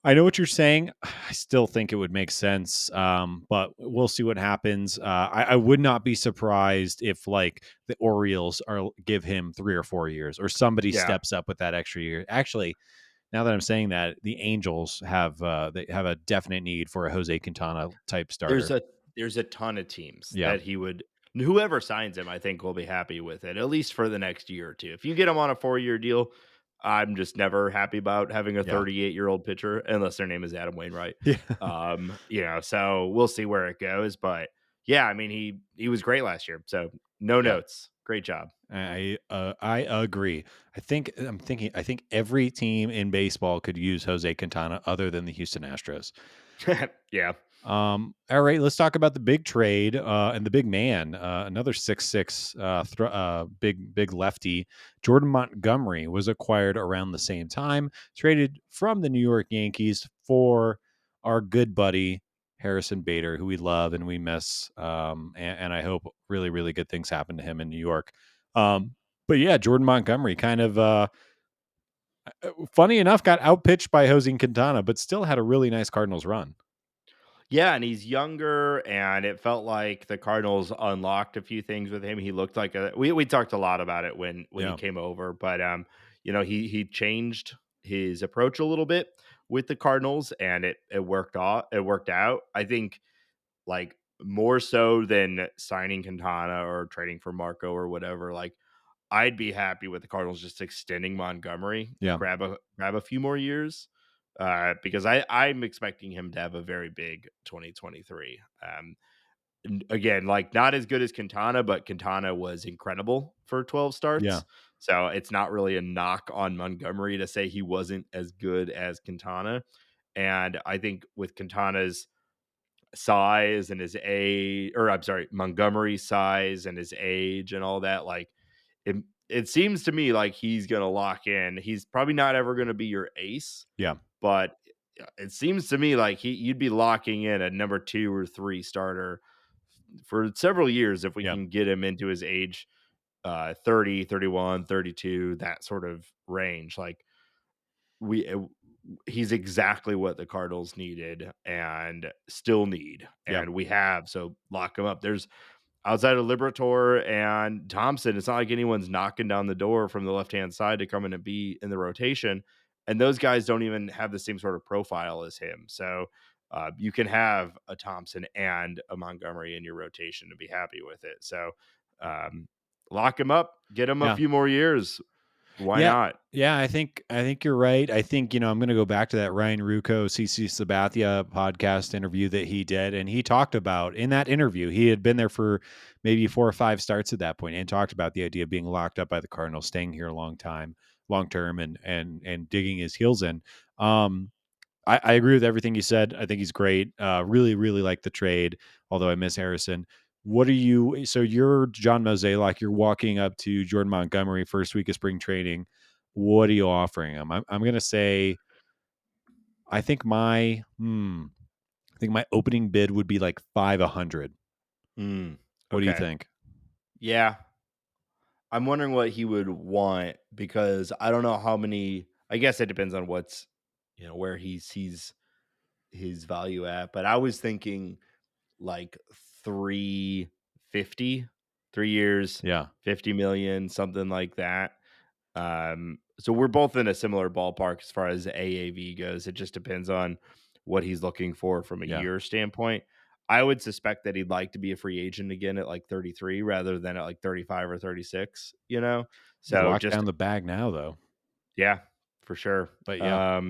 I know what you're saying. I still think it would make sense, but we'll see what happens. I would not be surprised if like the Orioles are give him 3 or 4 years, or somebody Yeah. steps up with that extra year. Actually, now that I'm saying that, the Angels they have a definite need for a Jose Quintana type There's starter. a there's a ton of teams Yeah, that he would whoever signs him, I think will be happy with it, at least for the next year or 2. If you get him on a 4-year deal, I'm just never happy about having a yeah, 38-year-old pitcher unless their name is Adam Wainwright. yeah, So we'll see where it goes, but yeah, I mean, he was great last year, so no yeah. notes. Great job. I agree. I think every team in baseball could use Jose Quintana other than the Houston Astros. Yeah. All right, let's talk about the big trade and the big man. Another 6'6", big lefty. Jordan Montgomery was acquired around the same time, traded from the New York Yankees for our good buddy Harrison Bader, who we love and we miss. And I hope really, really good things happen to him in New York. But yeah, Jordan Montgomery kind of funny enough, got outpitched by Jose Quintana, but still had a really nice Cardinals run. Yeah, and he's younger, and it felt like the Cardinals unlocked a few things with him. He looked like a we talked a lot about it when he Yeah. came over, but he changed his approach a little bit with the Cardinals, and it worked off. It worked out. I think like more so than signing Quintana or trading for Marco or whatever. Like I'd be happy with the Cardinals just extending Montgomery, Yeah. grab a few more years, because I'm expecting him to have a very big 2023. Again, like not as good as Quintana, but Quintana was incredible for 12 Yeah. starts. So it's not really a knock on Montgomery to say he wasn't as good as Quintana. And I think with Quintana's size and his age, or I'm sorry, Montgomery's size and his age and all that, like it, it seems to me like he's going to lock in. He's probably not ever going to be your ace, Yeah. but it seems to me like you'd be locking in a number 2 or 3 starter for several years if we Yeah. can get him into his age 30, 31, 32, that sort of range. Like we he's exactly what the Cardinals needed and still need, Yeah. and we have, so lock him up. There's outside of Liberator and Thompson, it's not like anyone's knocking down the door from the left-hand side to come in and be in the rotation, and those guys don't even have the same sort of profile as him. So, you can have a Thompson and a Montgomery in your rotation and be happy with it. So, um, lock him up, get him a Yeah. few more years. Why Yeah. not? Yeah, I think you're right. I think, I'm gonna go back to that Ryan Rucco, CC Sabathia podcast interview that he did. And he talked about in that interview, he had been there for maybe 4 or 5 starts at that point and talked about the idea of being locked up by the Cardinals, staying here a long term and digging his heels in. Um, I agree with everything you said. I think he's great. Really, really like the trade, although I miss Harrison. What are you? So you're John Mozeliak. You're walking up to Jordan Montgomery first week of spring training. What are you offering him? I'm going to say, I think my opening bid would be like 500. Mm, What do you okay. think? Yeah. I'm wondering what he would want because I don't know how many. I guess it depends on what's, where he sees his value at. But I was thinking like 350, 3 years, Yeah, 50 million, something like that. So we're both in a similar ballpark as far as AAV goes. It just depends on what he's looking for from a yeah. year standpoint. I would suspect that he'd like to be a free agent again at like 33 rather than at like 35 or 36. He's So locked just down the bag now, though. yeah, for sure. But yeah,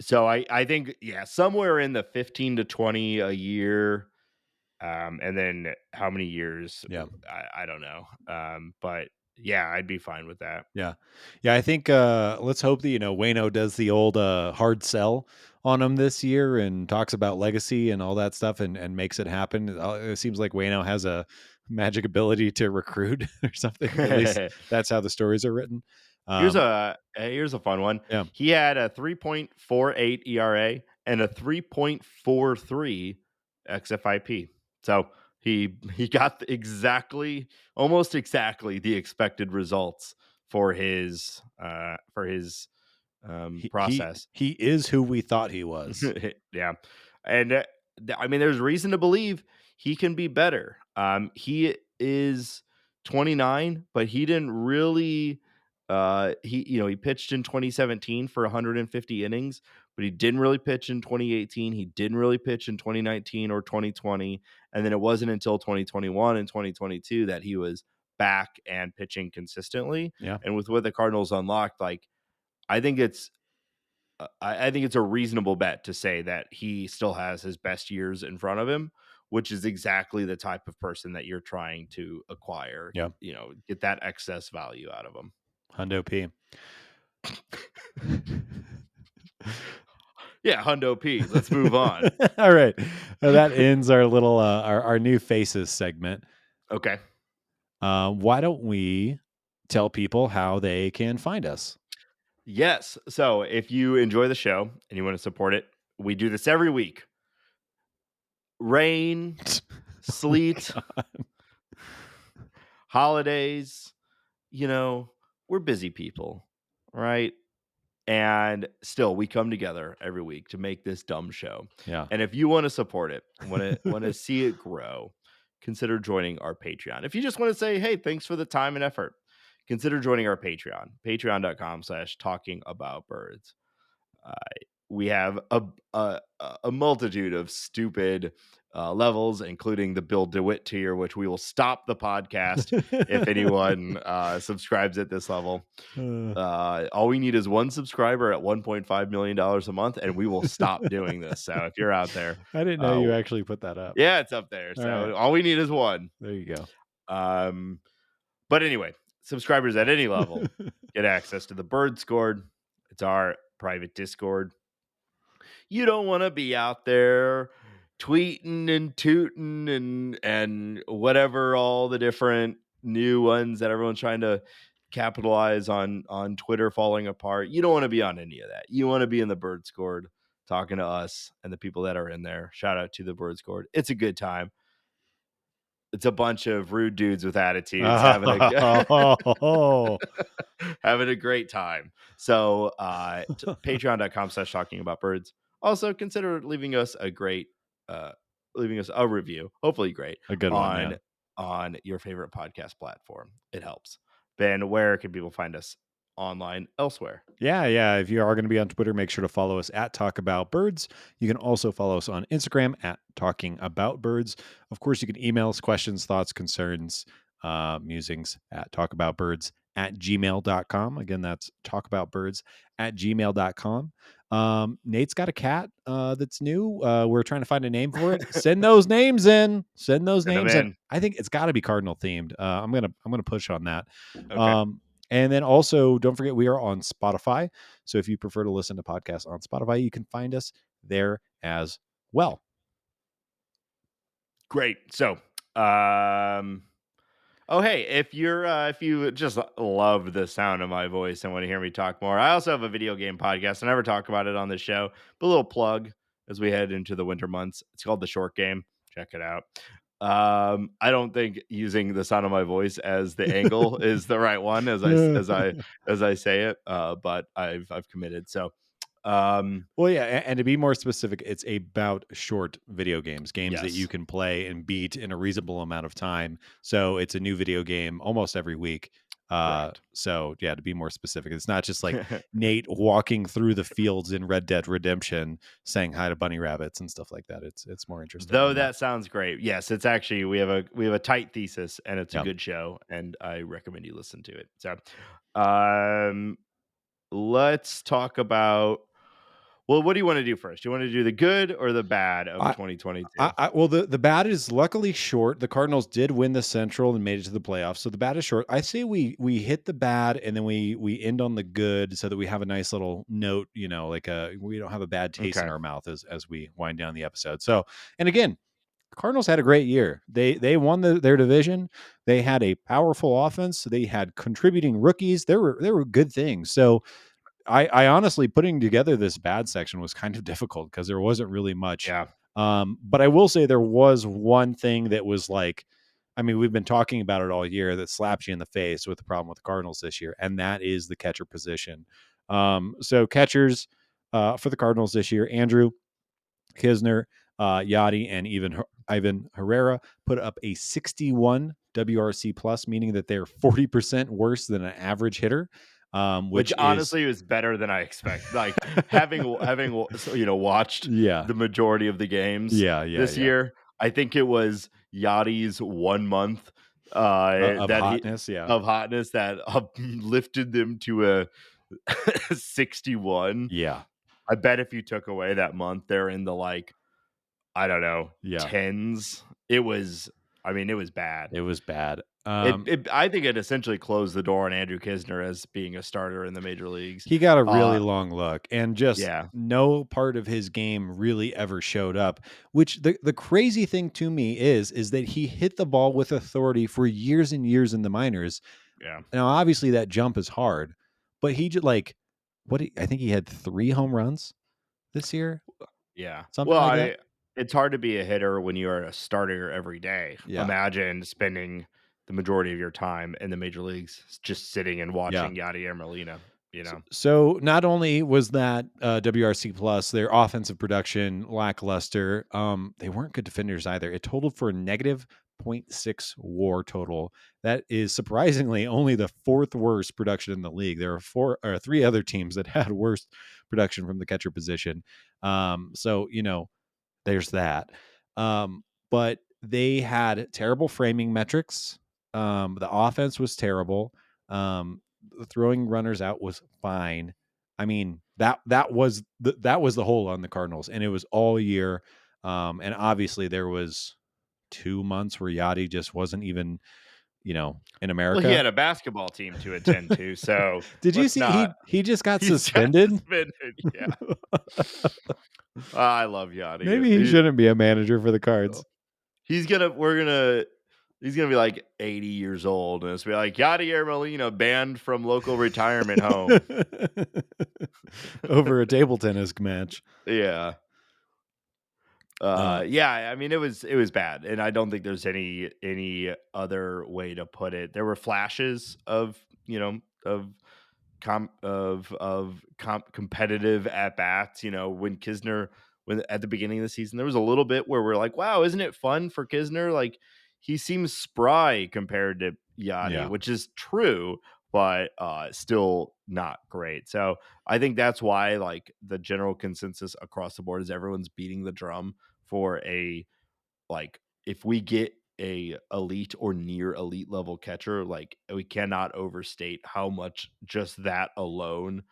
So I think yeah, somewhere in the 15 to 20 a year. And then how many years? yeah. I don't know. But yeah, I'd be fine with that. Yeah. Yeah, I think, let's hope that, Wayno does the old, hard sell on him this year and talks about legacy and all that stuff and makes it happen. It seems like Wayno has a magic ability to recruit or something. At least that's how the stories are written. Here's Um, a fun one. yeah. He had a 3.48 ERA and a 3.43 xFIP. So he got exactly almost exactly the expected results for his He he process. he is who we thought he was. Yeah. And I mean, there's reason to believe he can be better. He is 29, but he didn't really. He pitched in 2017 for 150 innings, but he didn't really pitch in 2018. He didn't really pitch in 2019 or 2020, and then it wasn't until 2021 and 2022 that he was back and pitching consistently. Yeah. And with what the Cardinals unlocked, like I think it's I think it's a reasonable bet to say that he still has his best years in front of him, which is exactly the type of person that you're trying to acquire. Yeah. Get that excess value out of him. Hundo P. Yeah, Hundo P. Let's move on. All right. That ends our little, our new faces segment. Okay. Why don't we tell people how they can find us? Yes. So if you enjoy the show and you want to support it, we do this every week. Rain, Oh my sleet, God. holidays, we're busy people, right? And still, we come together every week to make this dumb show. Yeah. And if you want to support it, want to see it grow, consider joining our Patreon. If you just want to say, hey, thanks for the time and effort, consider joining our Patreon, patreon.com/talking about birds. Uh, we have a multitude of stupid levels, including the Bill DeWitt tier, which we will stop the podcast if anyone subscribes at this level. All we need is one subscriber at $1.5 million a month, and we will stop doing this. So if you're out there, I didn't know you actually put that up. yeah, it's up there. All So right. all we need is one. There you go. But anyway, subscribers at any level get access to the Bird Scored. It's our private Discord. You don't want to be out there tweeting and tooting and whatever, all the different new ones that everyone's trying to capitalize on Twitter falling apart. You don't want to be on any of that. You want to be in the Bird Scored talking to us and the people that are in there. Shout out to the Bird Scored. It's a good time. It's a bunch of rude dudes with attitudes having a great time. So patreon.com/talking about birds. Also consider leaving us a review, hopefully great, a good one, on your favorite podcast platform. It helps. Ben, where can people find us online elsewhere? Yeah. If you are going to be on Twitter, make sure to follow us at Talk About Birds. You can also follow us on Instagram at Talking About Birds. Of course, you can email us questions, thoughts, concerns, musings at talkaboutbirds@gmail.com. Again, that's talkaboutbirds@gmail.com. Nate's got a cat that's new. We're trying to find a name for it. Send those names in. Send those names in. I think it's got to be cardinal themed. I'm gonna push on that. Okay. And then also, don't forget, we are on Spotify. So if you prefer to listen to podcasts on Spotify, you can find us there as well. Great. So, hey, if you just love the sound of my voice and want to hear me talk more, I also have a video game podcast. I never talk about it on the show, but a little plug as we head into the winter months. It's called The Short Game. Check it out. I don't think using the sound of my voice as the angle is the right one as I say it, but I've committed. So well, yeah, and to be more specific, it's about short video games yes. that you can play and beat in a reasonable amount of time. So it's a new video game almost every week. So yeah, to be more specific, it's not just like Nate walking through the fields in Red Dead Redemption saying hi to bunny rabbits and stuff like that. It's more interesting. Though that sounds great. Yes, it's actually we have a tight thesis and it's a good show and I recommend you listen to it. So let's talk about, well, what do you want to do first? Do you want to do the good or the bad of 2022? Well, the bad is luckily short. The Cardinals did win the Central and made it to the playoffs, so the bad is short. I say we hit the bad and then we end on the good, so that we have a nice little note. We don't have a bad taste in our mouth as we wind down the episode. So, and again, the Cardinals had a great year. They won their division. They had a powerful offense. They had contributing rookies. There were good things. So. I honestly, putting together this bad section was kind of difficult because there wasn't really much. Yeah. But I will say there was one thing that was like, I mean, we've been talking about it all year, that slaps you in the face with the problem with the Cardinals this year, and that is the catcher position. So catchers for the Cardinals this year: Andrew Knizner, Yadi, and even Ivan Herrera put up a 61 WRC plus, meaning that they're 40% worse than an average hitter. Which honestly is better than I expect. Like having watched the majority of the games this year, I think it was Yadi's 1 month of hotness that lifted them to a 61. Yeah. I bet if you took away that month, they're in the I don't know, tens. It was bad. It was bad. I think it essentially closed the door on Andrew Knizner as being a starter in the major leagues. He got a really long look, and just no part of his game really ever showed up. Which the crazy thing to me is that he hit the ball with authority for years and years in the minors. Yeah. Now, obviously, that jump is hard, but he just I think he had 3 home runs this year. Yeah. Something like that. It's hard to be a hitter when you are a starter every day. Yeah. Imagine spending the majority of your time in the major leagues just sitting and watching Yadier Molina. you know. So not only was that WRC plus their offensive production lackluster, they weren't good defenders either. It totaled for a negative -0.6 WAR total. That is surprisingly only the fourth worst production in the league. There are three other teams that had worse production from the catcher position. So there's that. But they had terrible framing metrics. The offense was terrible. The throwing runners out was fine. I mean, that was the hole on the Cardinals, and it was all year. And obviously there was 2 months where Yachty just wasn't even, in Well, he America. had a basketball team to attend to, so Did you let's see not. he just got He's got suspended? suspended. Yeah, I love Yachty. Maybe he shouldn't be a manager for the Cards. He's gonna. We're gonna. He's gonna be like 80 years old, and it's be like Yadier Molina banned from local retirement home. Over a table tennis match. Yeah. Yeah, I mean it was bad, and I don't think there's any other way to put it. There were flashes of, competitive at bats, when Kisner, when at the beginning of the season there was a little bit where we're like, wow, isn't it fun for Kisner? Like he seems spry compared to Yachty, Yeah. which is true, but still not great. So I think that's why like the general consensus across the board is everyone's beating the drum for a, like, if we get a elite or near elite level catcher, like we cannot overstate how much just that alone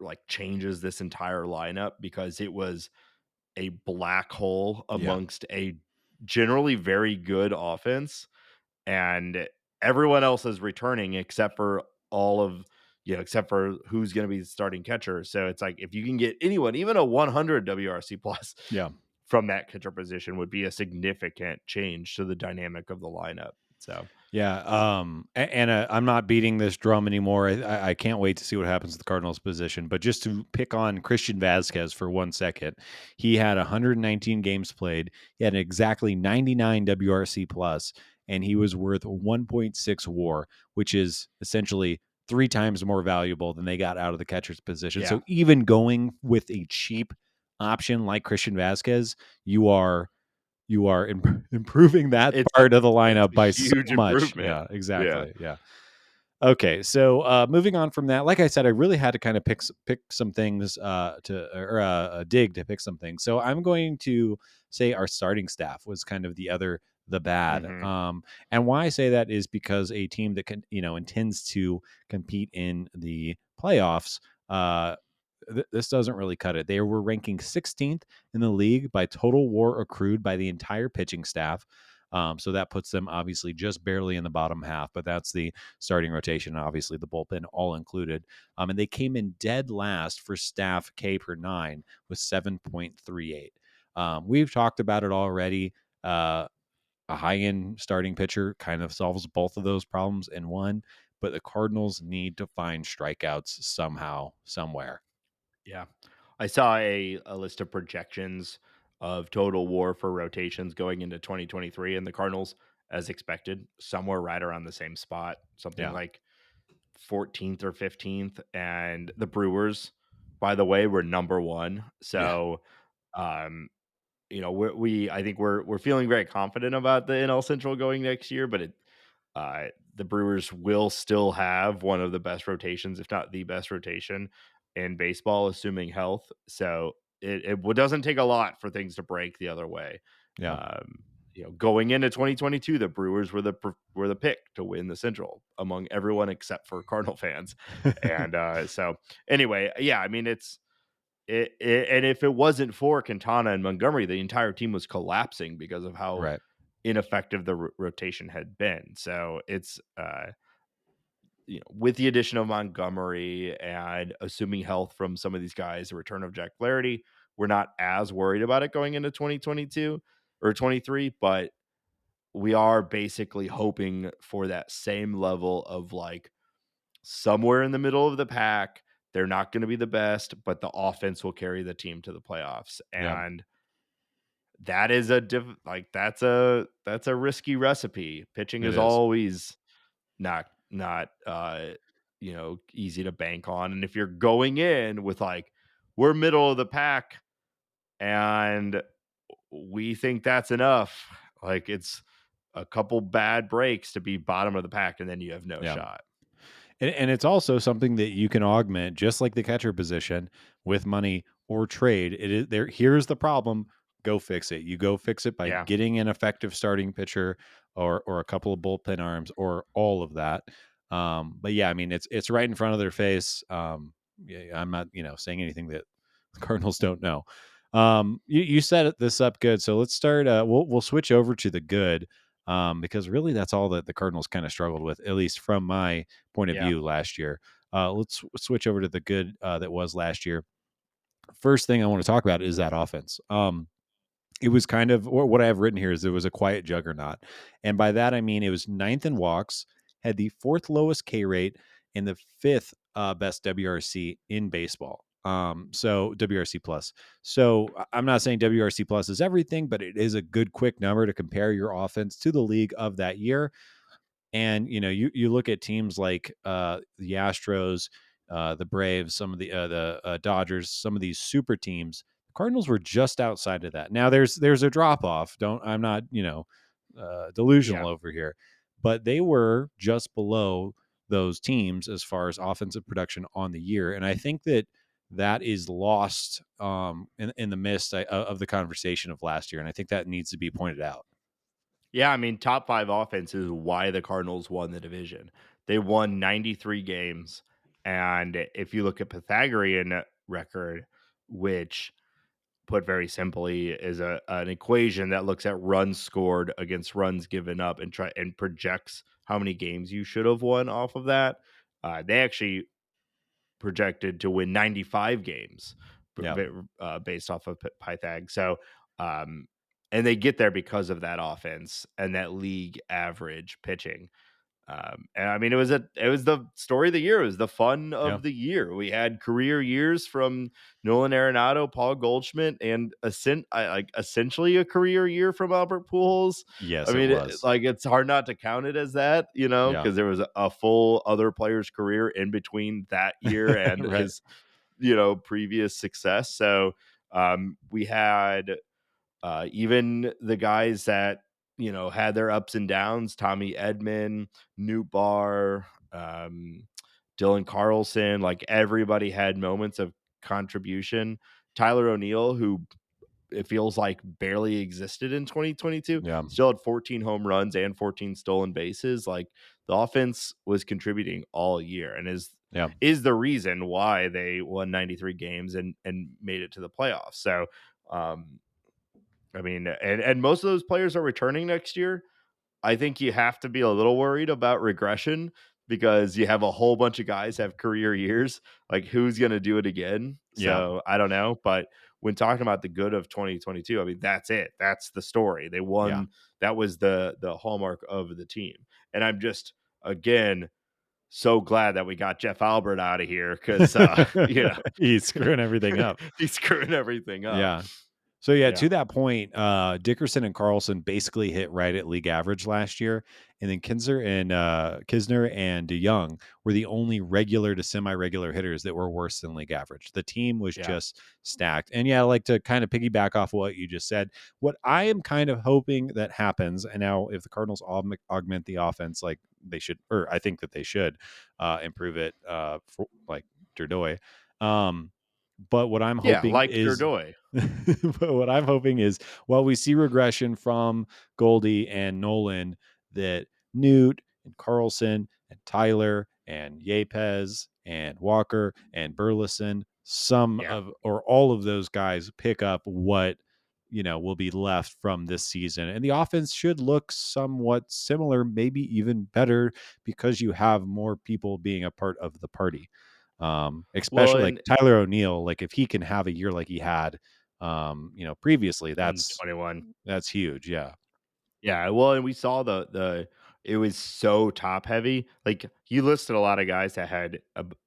like changes this entire lineup, because it was a black hole Yeah. amongst a generally very good offense, and everyone else is returning except for all of, except for who's going to be the starting catcher. So it's like if you can get anyone, even a 100 WRC plus Yeah. from that catcher position, would be a significant change to the dynamic of the lineup. So Yeah. And I'm not beating this drum anymore. I can't wait to see what happens to the Cardinals position. But just to pick on Christian Vasquez for 1 second, he had 119 games played. He had exactly 99 WRC plus, and he was worth 1.6 WAR, which is essentially 3 times more valuable than they got out of the catcher's position. yeah, So even going with a cheap option like Christian Vasquez, you are improving that it's a part of the it's lineup a by so huge much. improvement. Yeah, Yeah. exactly. Yeah. Okay, so moving on from that, like I said, I really had to kind of pick some things dig to pick some things. So I'm going to say our starting staff was kind of the bad. Hmm. And why I say that is because a team that can intends to compete in the playoffs. This doesn't really cut it. They were ranking 16th in the league by total WAR accrued by the entire pitching staff. So that puts them obviously just barely in the bottom half, but that's the starting rotation, and obviously the bullpen all included. And they came in dead last for staff K per nine with 7.38. We've talked about it already. A high end starting pitcher kind of solves both of those problems in one, but the Cardinals need to find strikeouts somehow, somewhere. Yeah. I saw a list of projections of total WAR for rotations going into 2023, and the Cardinals, as expected, somewhere right around the same spot, something Yeah. like 14th or 15th. And the Brewers, by the way, were number one. Yeah. So um I think we're feeling very confident about the NL Central going next year, but the Brewers will still have one of the best rotations, if not the best rotation in baseball, assuming health. So it doesn't take a lot for things to break the other way. Yeah. Going into 2022, the Brewers were the pick to win the Central among everyone except for Cardinal fans, and so anyway, yeah, I mean and if it wasn't for Quintana and Montgomery, the entire team was collapsing because of how Right. ineffective the rotation had been. So it's with the addition of Montgomery and assuming health from some of these guys, the return of Jack Flaherty, we're not as worried about it going into 2022 or 23, but we are basically hoping for that same level of like somewhere in the middle of the pack. They're not going to be the best, but the offense will carry the team to the playoffs. Yeah. And that is that's a risky recipe. Pitching It is is. always not easy to bank on. And if you're going in with like, we're middle of the pack and we think that's enough, like it's a couple bad breaks to be bottom of the pack and then you have no Yeah. shot. And it's also something that you can augment, just like the catcher position, with money or trade. It is there. Here's the problem. Go fix it. You go fix it by Yeah. getting an effective starting pitcher, or a couple of bullpen arms, or all of that. But yeah, I mean, it's right in front of their face. Yeah, I'm not saying anything that the Cardinals don't know. You set this up good, so let's start. We'll switch over to the good, because really that's all that the Cardinals kind of struggled with, at least from my point of Yeah. view last year. Let's switch over to the good that was last year. First thing I want to talk about is that offense. It was kind of what I have written here is it was a quiet juggernaut. And by that, I mean it was ninth in walks, had the fourth lowest K rate, and the fifth best WRC in baseball. So WRC plus. So I'm not saying WRC plus is everything, but it is a good quick number to compare your offense to the league of that year. And you look at teams like the Astros, the Braves, some of the Dodgers, some of these super teams. The Cardinals were just outside of that. Now there's a drop off. I'm not delusional Yeah. over here, but they were just below those teams as far as offensive production on the year. And I think that is lost in the mist of the conversation of last year. And I think that needs to be pointed out. Yeah, I mean, top 5 offense is why the Cardinals won the division. They won 93 games, and if you look at Pythagorean record, which put very simply is an equation that looks at runs scored against runs given up and projects how many games you should have won off of that. They actually projected to win 95 games Yeah. based off of Pythag. So, um, and they get there because of that offense and that league average pitching. And I mean, it was the story of the year. It was the fun Yeah. of the year. We had career years from Nolan Arenado, Paul Goldschmidt, and like essentially a career year from Albert Pujols. I Yes, it mean, was. like it's hard not to count it as that, Yeah. because there was a full other player's career in between that year and Right. his, previous success. So we had even the guys that had their ups and downs, Tommy Edman, Newt Barr, Dylan Carlson, like everybody had moments of contribution. Tyler O'Neill, who it feels like barely existed in 2022, Yeah. still had 14 home runs and 14 stolen bases. Like the offense was contributing all year and Yeah. is the reason why they won 93 games and made it to the playoffs. So um I mean, and most of those players are returning next year. I think you have to be a little worried about regression because you have a whole bunch of guys have career years. Like, who's going to do it again? Yeah. So I don't know. But when talking about the good of 2022, I mean, that's it. That's the story. They Yeah. won. That was the hallmark of the team. And I'm just again so glad that we got Jeff Albert out of here because He's screwing everything up. he's screwing everything up. Yeah. So yeah, Yeah. to that point, Dickerson and Carlson basically hit right at league average last year, and then Kisner and DeYoung were the only regular to semi-regular hitters that were worse than league average. The team was Yeah. just stacked. And yeah, I like to kind of piggyback off what you just said. What I am kind of hoping that happens, and now if the Cardinals augment the offense, like they should, or I think that they should improve it for like Derdoy. But what I'm Yeah. hoping Like is Derdoy. but what I'm hoping is while we see regression from Goldie and Nolan, that Newt and Carlson and Tyler and Yapez and Walker and Burleson, some Yeah. of or all of those guys pick up what will be left from this season. And the offense should look somewhat similar, maybe even better, because you have more people being a part of the party. Well, Especially like and Tyler O'Neill, like if he can have a year like he had previously, in that's 21. huge. Yeah. Yeah, well, and we saw the it was so top heavy. Like you listed a lot of guys that had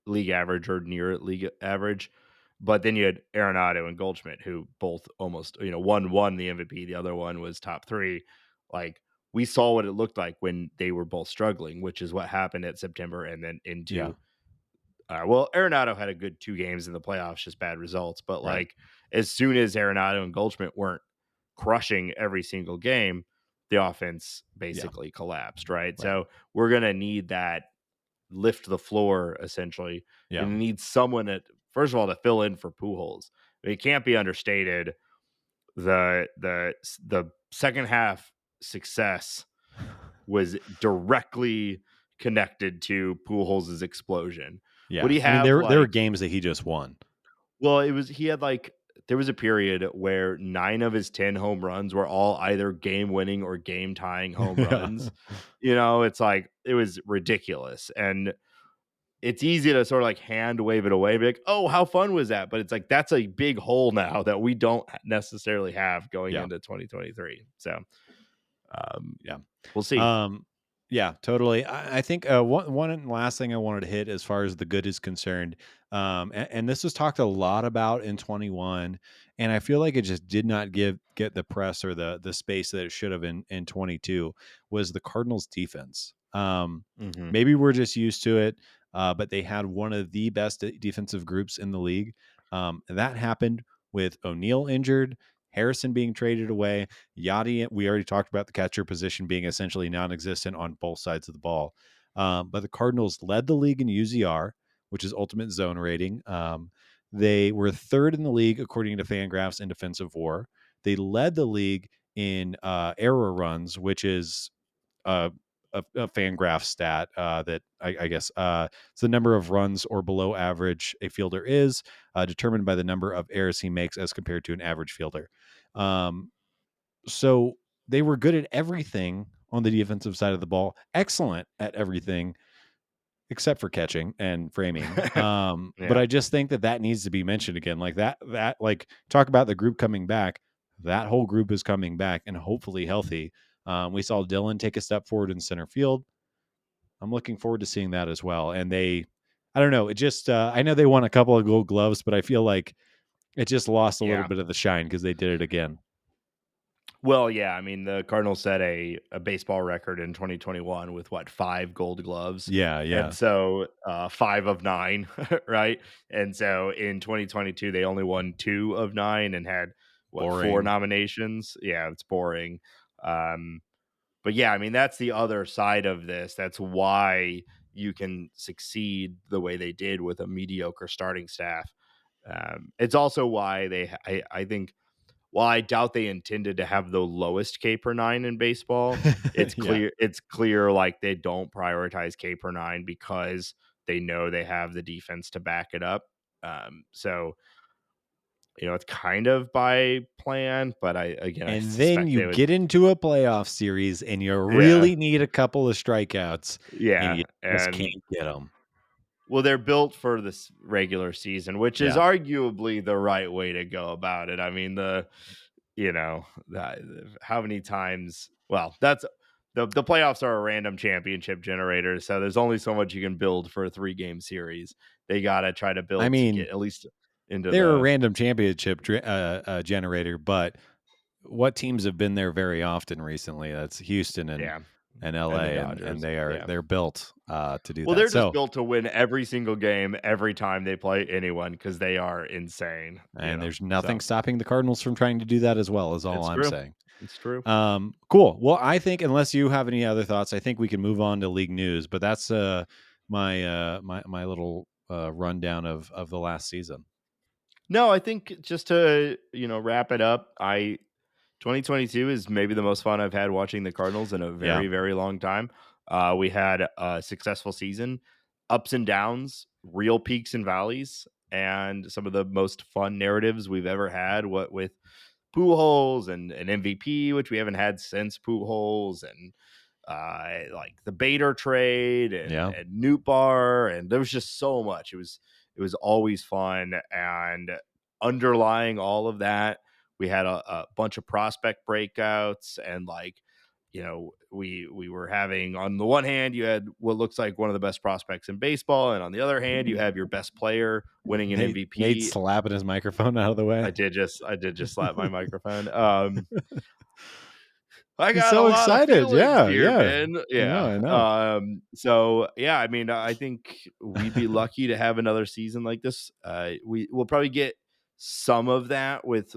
league average or near league average, but then you had Arenado and Goldschmidt who both almost, one won the MVP, the other one was top 3. Like we saw what it looked like when they were both struggling, which is what happened at September and then Yeah. into Well, Arenado had a good 2 games in the playoffs, just bad results. But Right. like as soon as Arenado and Goldschmidt weren't crushing every single game, the offense Yeah. basically collapsed. Right. Right. So we're gonna need that lift the floor essentially. Yeah. And need someone that first of all to fill in for Pujols. It can't be understated the second half success was directly connected to Pujols' explosion. Would Yeah. he I mean, have there were like games that he just won. well, it was he had like there was a period where 9 of his 10 home runs were all either game winning or game tying home Yeah. runs. You know, it's like it was ridiculous. And it's easy to sort of like hand wave it away, be like, "Oh, how fun was that?" But it's like that's a big hole now that we don't necessarily have going Yeah. into 2023. So, um, Yeah. we'll see. Um, yeah, totally. I think one last thing I wanted to hit as far as the good is concerned, and this was talked a lot about in 21, and I feel like it just did not get the press or the space that it should have in 22 was the Cardinals defense. Mhm. Maybe we're just used to it, but they had one of the best defensive groups in the league. That happened with O'Neal injured, Harrison being traded away, Yachty, we already talked about the catcher position being essentially non-existent on both sides of the ball. But the Cardinals led the league in UZR, which is ultimate zone rating. They were third in the league according to Fangraphs in defensive WAR. They led the league in error runs, which is uh, a Fangraph stat that I guess it's the number of runs or below average a fielder is determined by the number of errors he makes as compared to an average fielder. Um, so they were good at everything on the defensive side of the ball, excellent at everything except for catching and framing. But Yeah. I just think that needs to be mentioned again. Like like talk about the group coming back. That whole group is coming back and hopefully healthy. We saw Dylan take a step forward in center field. I'm looking forward to seeing that as well. And I don't know, it just, I know they won a couple of gold gloves, but I feel like it just lost a little Yeah. bit of the shine because they did it again. Well, yeah, I mean, the Cardinals set a baseball record in 2021 with what, 5 Gold Gloves, Yeah, and yeah. so, 5 of 9, right? And so in 2022, they only won 2 of 9 and had, what, 4 Boring. nominations? Yeah, it's boring. Um, but yeah, I mean, that's the other side of this. That's why you can succeed the way they did with a mediocre starting staff. It's also why I think while I doubt they intended to have the lowest K per nine in baseball, Yeah. it's clear like they don't prioritize K per nine because they know they have the defense to back it up. So it's kind of by plan, but I And then suspect you they would. get into a playoff series and you Yeah, really need a couple of strikeouts and you yeah, just and can't get them. well, they're built for this regular season, which is Yeah. arguably the right way to go about it. I mean, that how many times well that's the playoffs are a random championship generator, so there's only so much you can build for a 3-game series. They gotta try to I build to mean, get at least into they're a the random championship generator, but what teams have been there very often recently? That's Houston yeah, and and the LA, and Dodgers, yeah. they're built to do Well, that. they're just So, built to win every single game every time they play anyone because they are insane, and there's so nothing stopping the Cardinals from trying to do that as well, is all it's I'm true. saying. It's true. Cool. Well, I think unless you have any other thoughts, I think we can move on to league news. But that's my little rundown of the last season. No, I think just to, wrap it up, I 2022 is maybe the most fun I've had watching the Cardinals in a Yeah. very, very long time. We had a successful season, ups and downs, real peaks and valleys, and some of the most fun narratives we've ever had. What with Pujols and an MVP, which we haven't had since Pujols, and like the Bader trade Yeah. and Newt Bar, and there was just so much. It was always fun, and underlying all of that, we had a bunch of prospect breakouts, and like we were having on the one hand you had what looks like one of the best prospects in baseball, and on the other hand you have your best player winning an Nate MVP. slapping his microphone out of the way. I did just slap my microphone. I He's got a so lot of excited. feelings Yeah, here, yeah. man. No, Yeah. I know. So yeah, I mean, I think we'd be lucky to have another season like this. We'll probably get some of that with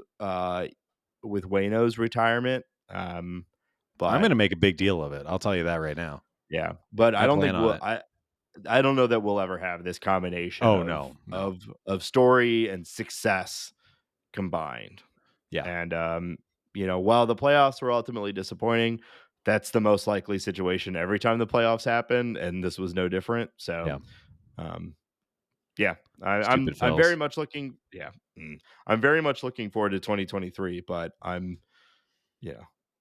Wayno's retirement. I'm But gonna make a big deal of it. I'll tell you that right now. yeah, but I I don't plan think on it. I don't know that we'll ever have this combination Oh, of no, no. story and success combined. Yeah, And while the playoffs were ultimately disappointing, that's the most likely situation every time the playoffs happen, and this was no different. So, yeah. um, yeah, Stupid I'm very Phils. much looking. Yeah, I'm very much looking forward to 2023. But yeah,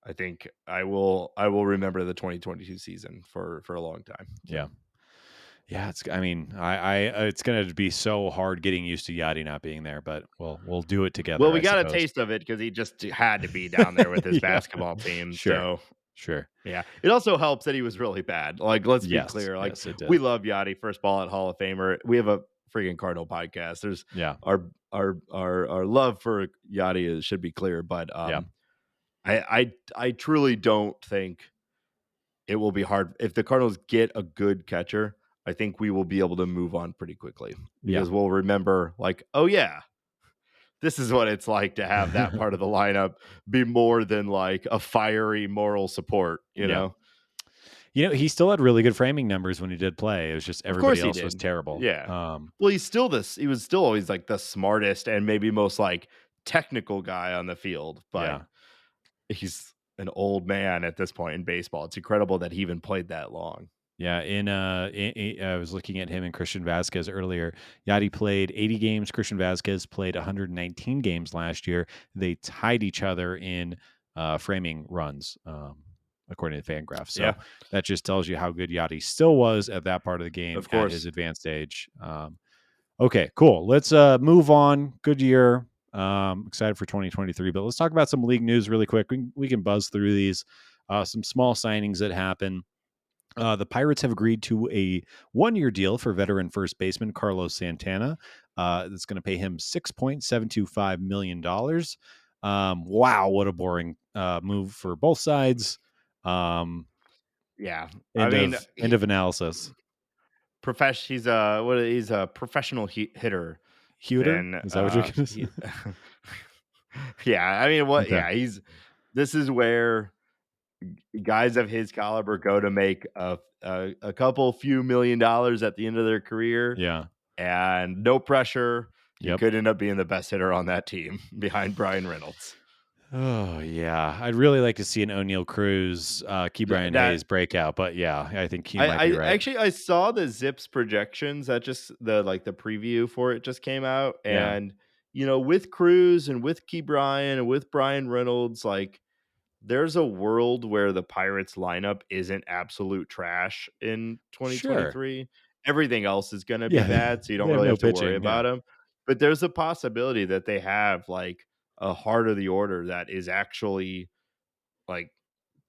I think I will remember the 2022 season for a long time. So. Yeah. Yeah, I mean, it's gonna be so hard getting used to Yachty not being there, but we'll do it Well, together, we I got a suppose. taste of it because he just had to be down there with his Yeah. basketball team. Sure. So Sure. yeah. It also helps that he was really bad. Like, let's be Yes. clear. Like, Yes, it we did. love Yachty, first ball at Hall of Famer. We have a freaking Cardinal podcast. There's Yeah. our love for Yachty should be clear, but Yeah. I truly don't think it will be hard if the Cardinals get a good catcher. I think we will be able to move on pretty quickly Yeah. because we'll remember, like, oh yeah, this is what it's like to have that part of the lineup be more than like a fiery moral support, you Yeah. know? He still had really good framing numbers when he did play. It was just Of everybody course he else was did. terrible. Yeah. Well, he was still always like the smartest and maybe most like technical guy on the field, but Yeah. he's an old man at this point in baseball. It's incredible that he even played that long. Yeah, I was looking at him and Christian Vasquez earlier. Yachty played 80 games. Christian Vasquez played 119 games last year. They tied each other in framing runs, according to Fangraph. So Yeah, that just tells you how good Yachty still was at that part of the game of at his course. advanced age. Okay, cool. Let's move on. Good year. Excited for 2023, but let's talk about some league news really quick. We can buzz through these. Some small signings that happen. The Pirates have agreed to a 1-year deal for veteran first baseman Carlos Santana. That's going to pay him $6.725 million. Wow, what a boring move for both sides. Um, Yeah. I end mean, of end of analysis. he's a professional hitter. Huter, Then is that what you're going to say? yeah, I mean, what Okay. yeah, this is where guys of his caliber go to make a couple few $1,000,000 at the end of their career, Yeah. and no pressure. He Yep. could end up being the best hitter on that team behind Brian Reynolds. Oh yeah, I'd really like to see an O'Neill Cruz, Key Brian That Hayes breakout, but yeah, I think you might be I right. actually I saw the Zips projections that just the preview for it just came out, Yeah. and with Cruz and with Key Brian and with Brian Reynolds, like there's a world where the Pirates lineup isn't absolute trash in Sure. 2023. Everything else is going to be Yeah, bad, so you don't they have really no have to worry pitching. Yeah. about them. But there's a possibility that they have like a heart of the order that is actually like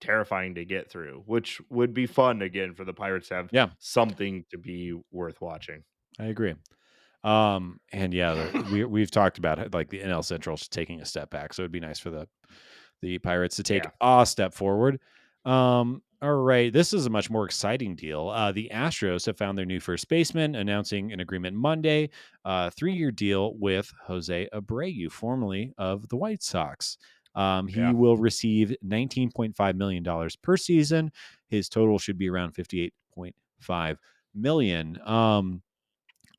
terrifying to get through, which would be fun again for the Pirates to have Yeah, something to be worth watching. I agree. And yeah, we've talked about it, like the NL Central's taking a step back, so it'd be nice for the Pirates to take Yeah, a step forward. All right, this is a much more exciting deal. The Astros have found their new first baseman, announcing an agreement Monday, 3-year deal with Jose Abreu, formerly of the White Sox. He yeah, will receive $19.5 million per season. His total should be around $58.5 million.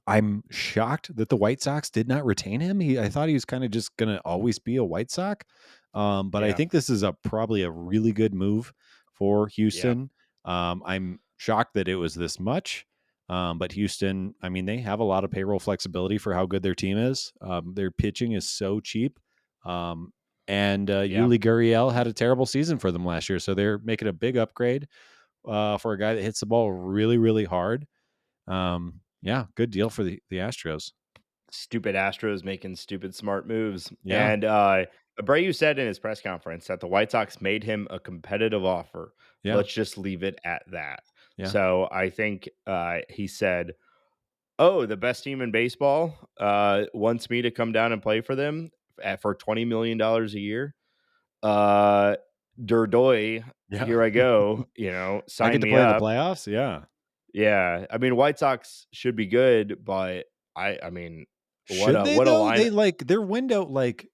I'm shocked that the White Sox did not retain him. I thought he was kind of just going to always be a White Sox. But I yeah, think this is probably a really good move for yeah, Houston. I'm shocked that it was this much. But Houston, I mean, they have a lot of payroll flexibility for how good their team is. Their pitching is so cheap. Um, and yeah, Yuli Gurriel had a terrible season for them last year. So they're making a big upgrade for a guy that hits the ball really, really hard. Yeah, good deal for the Astros. stupid Astros making stupid smart moves. Yeah, And Abreu said in his press conference that the White Sox made him a competitive offer. yeah, Let's just leave it at that. yeah, So I think he said, "Oh, the best team in baseball wants me to come down and play for them for $20 million a year." Uh, Dordoy, Yeah. here I go, I sign get to me play in the up. playoffs? Yeah. Yeah, I mean, White Sox should be good, but I mean, Should they what a though? line. They like their window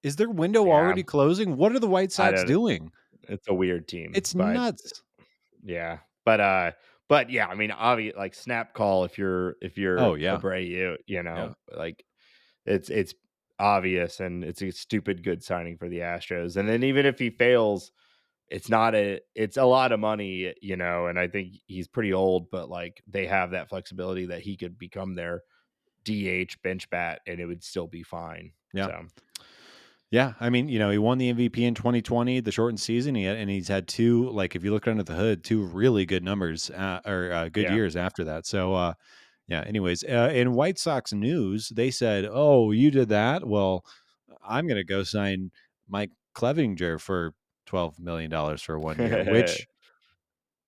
is their window Yeah, already closing? What are the White I Sox don't. doing? It's a weird team, It's but nuts. yeah, but yeah, I mean, obvious like snap call if you're Oh, yeah. Abreu, Yeah. like it's obvious and it's a stupid good signing for the Astros. And then even if he fails, it's a lot of money, and I think he's pretty old, but like they have that flexibility that he could become their DH bench bat and it would still be fine. Yeah. So Yeah, I mean, he won the MVP in 2020, the shortened season. And he's had two, like, if you look under the hood, two really good numbers or good yeah. years after that. So, yeah. Anyways, in White Sox news, they said, "Oh, you did that? Well, I'm going to go sign Mike Clevinger for $12 million for 1 year," which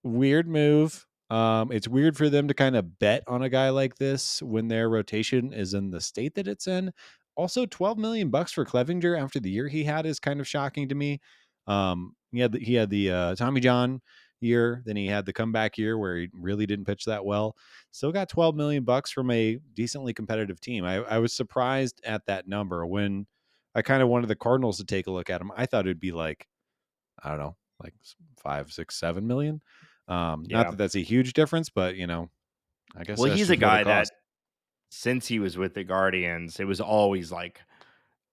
weird move. It's weird for them to kind of bet on a guy like this when their rotation is in the state that it's in. Also, 12 million bucks for Clevinger after the year he had is kind of shocking to me. He had the Tommy John year, then he had the comeback year where he really didn't pitch that well. Still got 12 million bucks from a decently competitive team. I was surprised at that number when I kind of wanted the Cardinals to take a look at him. I thought it'd be like, I don't know, like 5, 6, 7 million. Not Yeah. that that's a huge difference, but I guess Well, that's he's a just what it guy that costs. since he was with the Guardians, it was always like,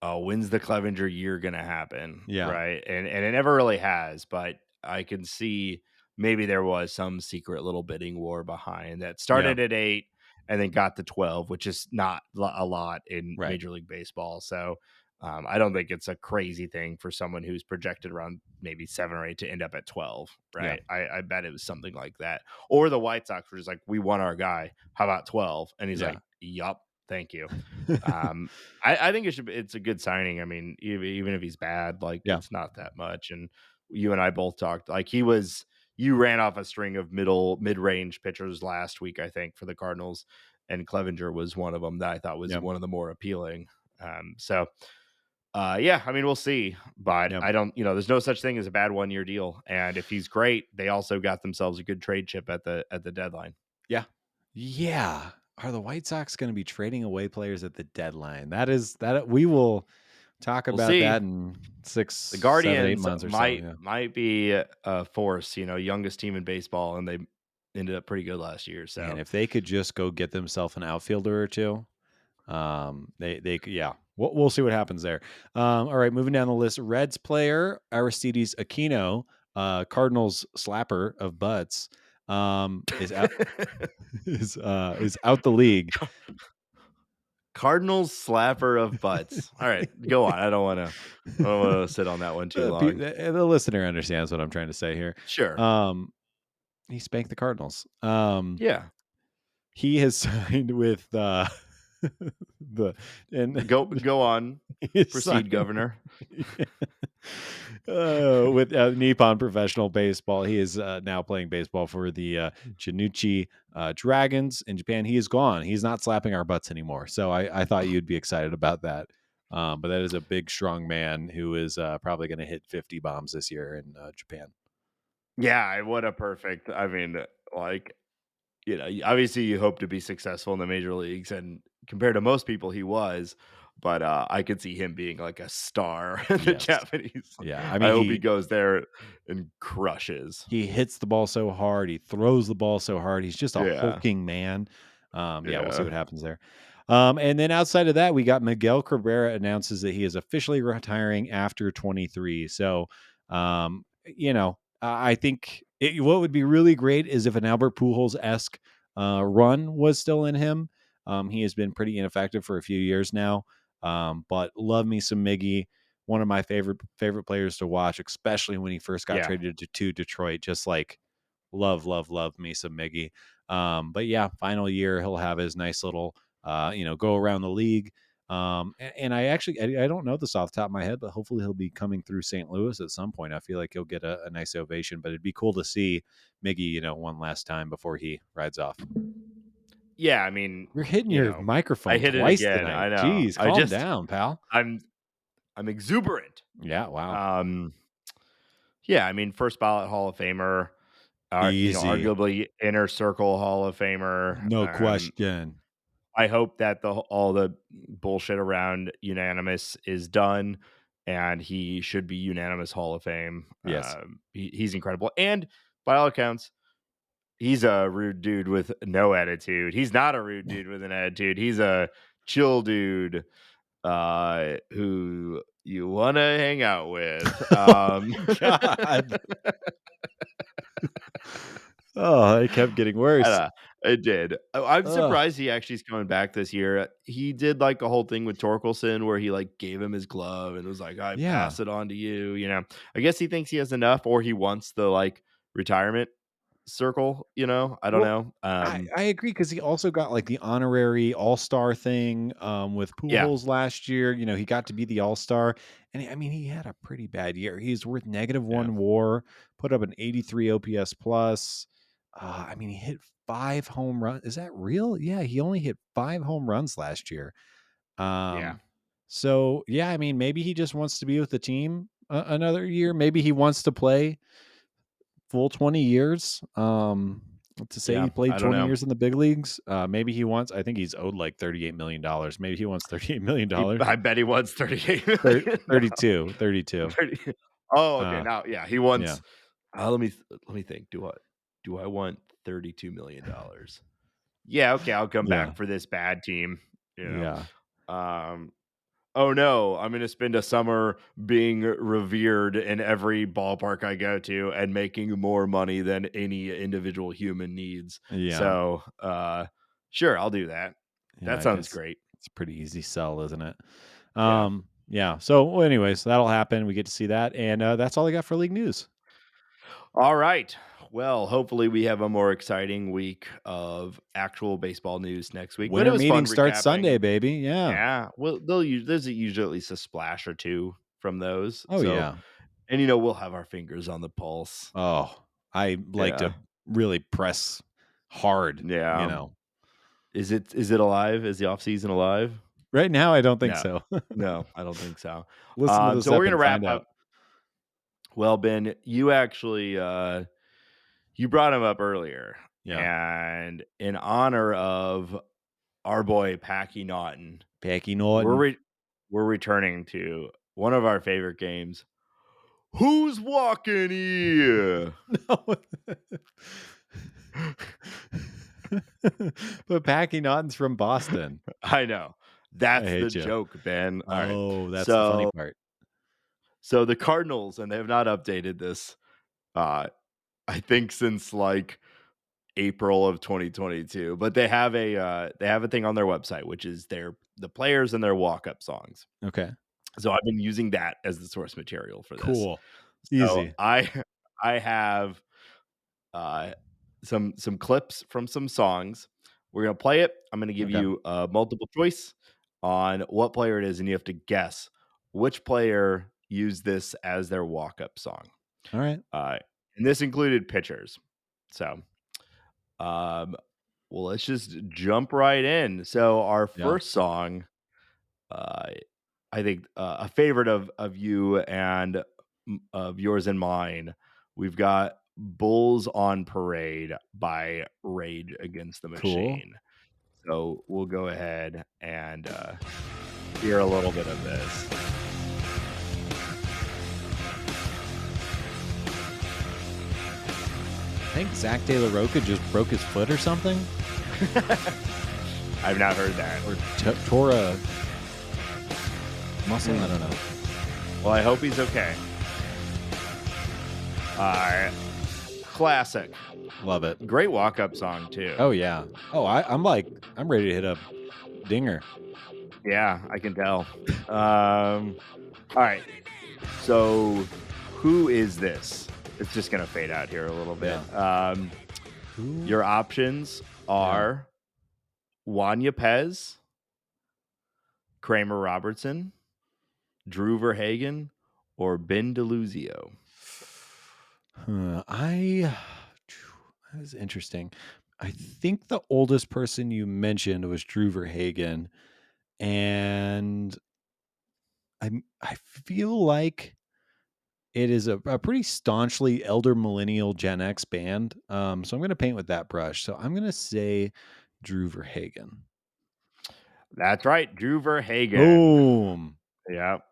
oh, when's the Clevenger year gonna happen? Yeah, Right. And it never really has, but I can see maybe there was some secret little bidding war behind that yeah, started at 8 and then got to 12, which is not a lot in right. Major League Baseball. So I don't think it's a crazy thing for someone who's projected around maybe 7 or 8 to end up at 12. Yeah, Right. I bet it was something like that. Or the White Sox were just like, we want our guy. How about 12? And he's yeah, like, yup. Thank you. Um, I think it's a good signing. I mean, even if he's bad, like yeah, it's not that much. And you and I both talked like you ran off a string of mid range pitchers last week, I think, for the Cardinals, and Clevenger was one of them that I thought was yeah, one of the more appealing. So yeah, I mean, we'll see, but yeah, I don't, there's no such thing as a bad 1 year deal. And if he's great, they also got themselves a good trade chip at the deadline. yeah, yeah. Are the White Sox going to be trading away players at the deadline? That we will talk We'll about see. that in six, The 7, 8 Guardians months or so. might be a force, youngest team in baseball, and they ended up pretty good last year. And So if they could just go get themselves an outfielder or two, they could, yeah. We'll see what happens there. All right, moving down the list, Reds player Aristides Aquino, Cardinals slapper of butts, is out is out the league. Cardinals slapper of butts. All right, go on. I don't want to sit on that one too long. The listener understands what I'm trying to say here. Sure. Um, he spanked the Cardinals. Yeah. He has signed with the and Go on. he has Proceed, signed Governor. with Nippon Professional Baseball. He is now playing baseball for the Chinuchi Dragons in Japan. He is gone. He's not slapping our butts anymore. So I thought you'd be excited about that. But that is a big, strong man who is probably going to hit 50 bombs this year in Japan. Yeah, what a perfect. I mean, like obviously you hope to be successful in the major leagues, and compared to most people, he was. But I could see him being like a star in the Yes. Japanese. Yeah. I I mean, hope he goes there and crushes. he hits the ball so hard. He throws the ball so hard. He's just a Yeah, hulking man. Yeah, we'll see yeah, what happens there. And then outside of that, we got Miguel Cabrera announces that he is officially retiring after 23. So, I think what would be really great is if an Albert Pujols esque run was still in him. He has been pretty ineffective for a few years now. But love me some Miggy, one of my favorite players to watch, especially when he first got yeah. traded to Detroit. Just like love me some Miggy. But yeah, final year he'll have his nice little go around the league. And I don't know this off the top of my head, but hopefully he'll be coming through St. Louis at some point. I feel like he'll get a nice ovation, but it'd be cool to see Miggy, one last time before he rides off. Yeah, I mean, You're hitting you your know, I microphone hit it twice again. tonight. I know. Jeez, calm down, pal. I'm I'm exuberant. Yeah, wow. Um, Yeah, I mean, first ballot Hall of Famer, Easy. arguably inner circle Hall of Famer. No question. I hope that all the bullshit around unanimous is done, and he should be unanimous Hall of Fame. Yes. He's incredible, and by all accounts, he's a rude dude with no attitude. He's not a rude dude with an attitude. He's a chill dude who you want to hang out with. Oh my god. Oh, it kept getting I worse. know, it did. I'm Ugh. surprised he actually is coming back this year. He did, like, a whole thing with Torkelson where he, like, gave him his glove and was like, "I Yeah. pass it on to you," you know? I guess he thinks he has enough or he wants the, like, retirement circle, you know? I don't Well, know. I agree because he also got, like, the honorary all-star thing, with Yeah, Pujols last year. He got to be the all-star, and I mean, he had a pretty bad year. He's worth yeah, -1 WAR, put up an 83 OPS plus. I mean, he hit 5 home runs. Is that real? Yeah, he only hit 5 home runs last year. yeah, Um, so, yeah, I mean, maybe he just wants to be with the team another year. Maybe he wants to play full 20 years. To say yeah, he played I don't 20 know. years in the big leagues, maybe he wants I think he's owed like $38 million. Maybe he wants $38 million. I bet he wants 38,000,000. No, 32. 30 Oh, okay, Uh, now yeah, he yeah. wants let me think. Do I want $32,000,000? Yeah, okay, I'll come Yeah. back for this bad team, you Yeah. know? Oh, no, I'm gonna spend a summer being revered in every ballpark I go to and making more money than any individual human needs. Yeah. So, sure, I'll do that. Yeah, That I sounds guess great. it's a pretty easy sell, isn't it? Yeah. Yeah. So, well, anyways, that'll happen. We get to see that, and that's all I got for league news. All right. Well, hopefully we have a more exciting week of actual baseball news next week, but it Winter was meeting fun starts Sunday, recapping. baby. Yeah. Yeah, well, there's usually at least a splash or 2 from those, Oh so yeah. and, we'll have our fingers on the pulse. Oh, I like Yeah, to really press hard. You yeah. know. Is it alive? Is the off season alive? Right now, I don't think No. so. No, I don't think so. Listen to this So we're up gonna and wrap find up. out. Well, Ben, you actually, you brought him up earlier, Yeah. and in honor of our boy Packy Naughton, Becky we're Norton. re we're returning to one of our favorite games. Who's walking here? No. But Packy Naughton's from Boston. I know. I That's the hate you. joke, Ben. All right. Oh, that's the funny So part. so the Cardinals, and they have not updated this, uh, I think since like April of 2022, but they have a thing on their website, which is the players and their walk-up songs. Okay. So I've been using that as the source material for this. Cool. So Easy. I have uh, some clips from some songs. We're gonna play it. I'm gonna give Okay. you a multiple choice on what player it is, and you have to guess which player used this as their walk-up song. All right. Uh, and this included pitchers. So, um, well, let's just jump right in. So, our Yeah. first song, uh, I think a favorite of you and of yours and mine, we've got "Bulls on Parade" by Rage Against the Cool. Machine. So we'll go ahead and hear a little bit of this. I think Zach De La Roca just broke his foot or something, I've not heard that. or tore a muscle. I don't know. Well, I hope he's okay. Classic. Love it. Great walk-up song too. Oh yeah. Oh, I'm ready to hit a dinger. Yeah, I can tell. All right. So, who is this? It's just gonna fade out here a little bit. Who? Your options Yeah. are Juan Yepez, Kramer Robertson, Drew Verhagen, or Ben DeLuzio. Huh, I that is interesting. I think the oldest person you mentioned was Drew Verhagen, and I feel like it is a pretty staunchly elder millennial Gen X band. So I'm going to paint with that brush. So I'm going to say Drew Verhagen. That's right, Drew Verhagen. Boom. Yep.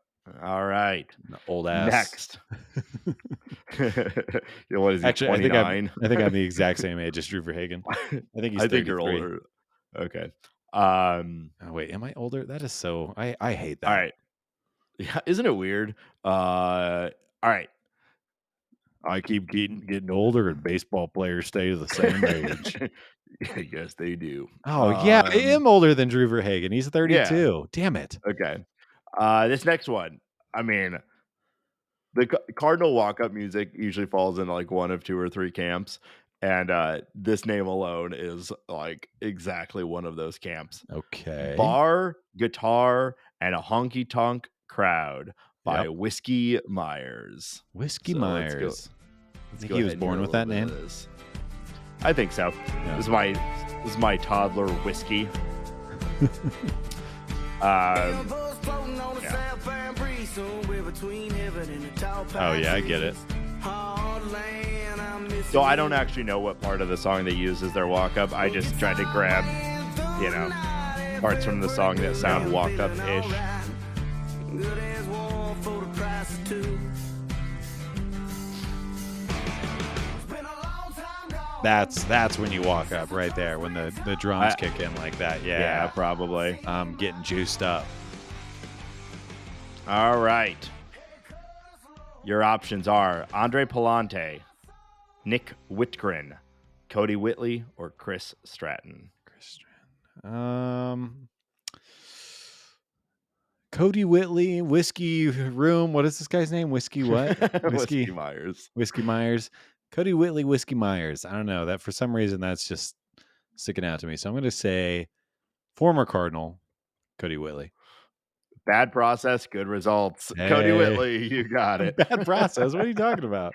All right. Old ass. Next. What is he, Actually, 29? I think I'm the exact same age as Drew Verhagen. I think he's I 33. think you're older. Okay. Oh, wait, am I older? That is so I hate that. All right. Yeah, isn't it weird? All right. I keep getting older and baseball players stay the same age. Yes, they do. Oh, yeah, I am older than Drew Verhagen. He's 32. Yeah. Damn it. Okay. This next one, I mean, the Cardinal walk-up music usually falls in like one of two or three camps, and this name alone is like exactly one of those camps. Okay. Bar, Guitar, and a Honky Tonk Crowd by Yep. Whiskey Myers. Whiskey So Myers. I think go he was ahead and born hear a with that little bit name. of this. I think so. Yeah. This is my toddler whiskey. Yeah. Oh, yeah, I get it. So I don't actually know what part of the song they use as their walk-up. I just tried to grab, parts from the song that sound walked-up-ish. That's when you walk up right there, when the drums kick in like that. Yeah, probably. I'm getting juiced up. All right. Your options are Andre Palante, Nick Whitgren, Cody Whitley, or Chris Stratton. Cody Whitley, Whiskey Room. What is this guy's name? Whiskey what? Whiskey Myers. Whiskey Myers. Cody Whitley, Whiskey Myers. I don't know. That for some reason that's just sticking out to me. So I'm going to say former Cardinal, Cody Whitley. Bad process, good results. Hey. Cody Whitley, you got it. Bad process. What are you talking about?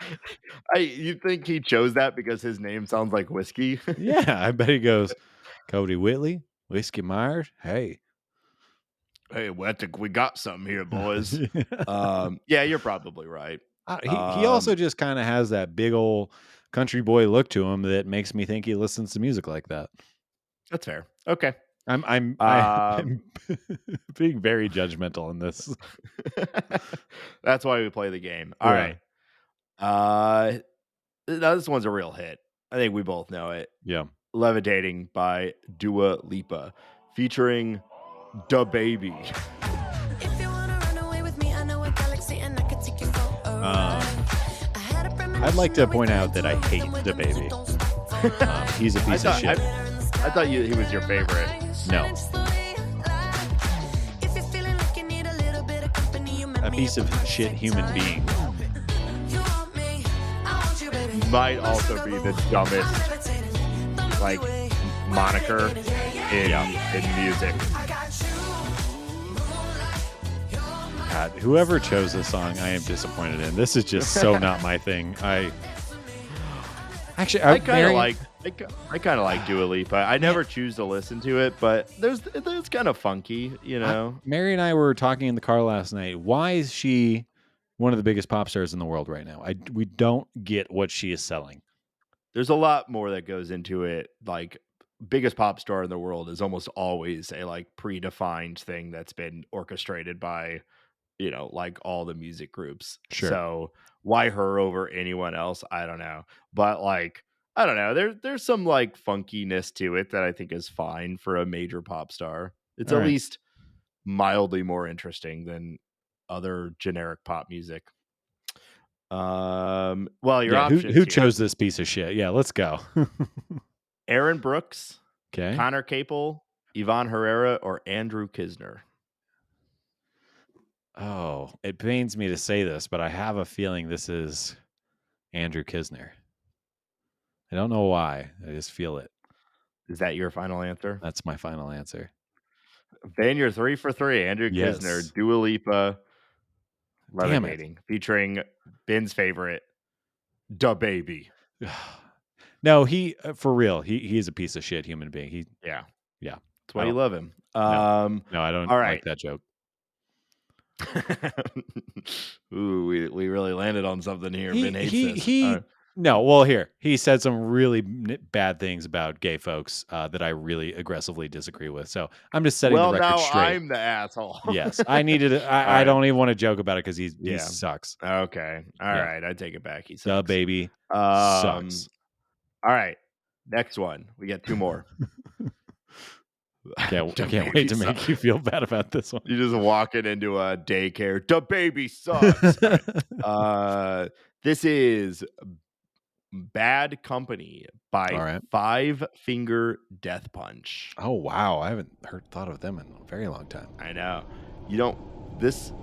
You think he chose that because his name sounds like whiskey? Yeah, I bet he goes, Cody Whitley, Whiskey Myers. Hey, I think we got something here, boys. Yeah, you're probably right. He also just kind of has that big old country boy look to him that makes me think he listens to music like that. That's fair. Okay. I'm being very judgmental in this. That's why we play the game. All right. Now this one's a real hit. I think we both know it. Yeah. Levitating by Dua Lipa, featuring DaBaby. I'd like to point out that I hate DaBaby. He's a piece of shit. I thought he was your favorite. No. A piece of shit human being. Might also be the dumbest, moniker in music. God, whoever chose this song, I am disappointed in. This is just so not my thing. I kind of like Dua Lipa. I never choose to listen to it, but it's kind of funky, Mary and I were talking in the car last night. Why is she one of the biggest pop stars in the world right now? We don't get what she is selling. There's a lot more that goes into it. Like, biggest pop star in the world is almost always a predefined thing that's been orchestrated by, all the music groups. Sure. So why her over anyone else? I don't know. But I don't know. There's some funkiness to it that I think is fine for a major pop star. It's at least mildly more interesting than other generic pop music. Well, your options. Who chose this piece of shit? Yeah, let's go. Aaron Brooks, okay, Connor Capel, Yvonne Herrera, or Andrew Kisner. Oh, it pains me to say this, but I have a feeling this is Andrew Kisner. I don't know why. I just feel it. Is that your final answer? That's my final answer. Ben, you're 3 for 3. Andrew Kisner, Dua Lipa, Levitating, featuring Ben's favorite, DaBaby. No, he for real. He's a piece of shit human being. Yeah. That's why you love him. No, I don't like that joke. Ooh, we really landed on something here. He Ben hates he this. he no, well, here, he said some really bad things about gay folks, that I really aggressively disagree with, so I'm just setting the Well, record now straight. I'm the asshole. Yes, I needed it. All I right. don't even wanna joke about it because he Yeah. sucks. Okay. All Yeah. right. I take it back. He Duh, sucks. baby. Um. Sucks. All right. Next one. We got two more. I The can't wait baby to make sucks. you feel bad about this one. You just walking into a daycare. The baby sucks. All right. This is Bad Company by Alright. Five Finger Death Punch. Oh, wow, I haven't thought of them in a very long time. I know. You don't this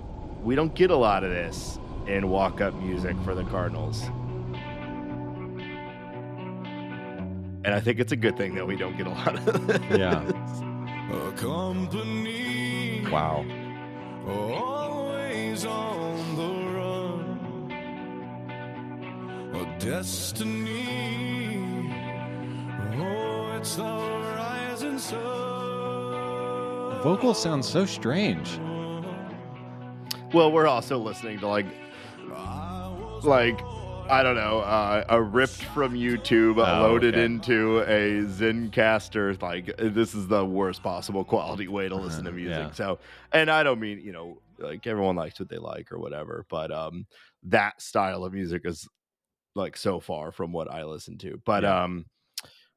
we don't get a lot of this in walk-up music for the Cardinals. And I think it's a good thing that we don't get a lot of this. Yeah. A company Wow. always on the run. A destiny. Oh, it's the rising sun. Vocals sound so strange. Well, we're also listening to like I don't know, a ripped from YouTube loaded okay. into a Zencaster. Like this is the worst possible quality way to listen to music. Yeah. So, and I don't mean like everyone likes what they like or whatever, but that style of music is like so far from what I listen to. But Yeah.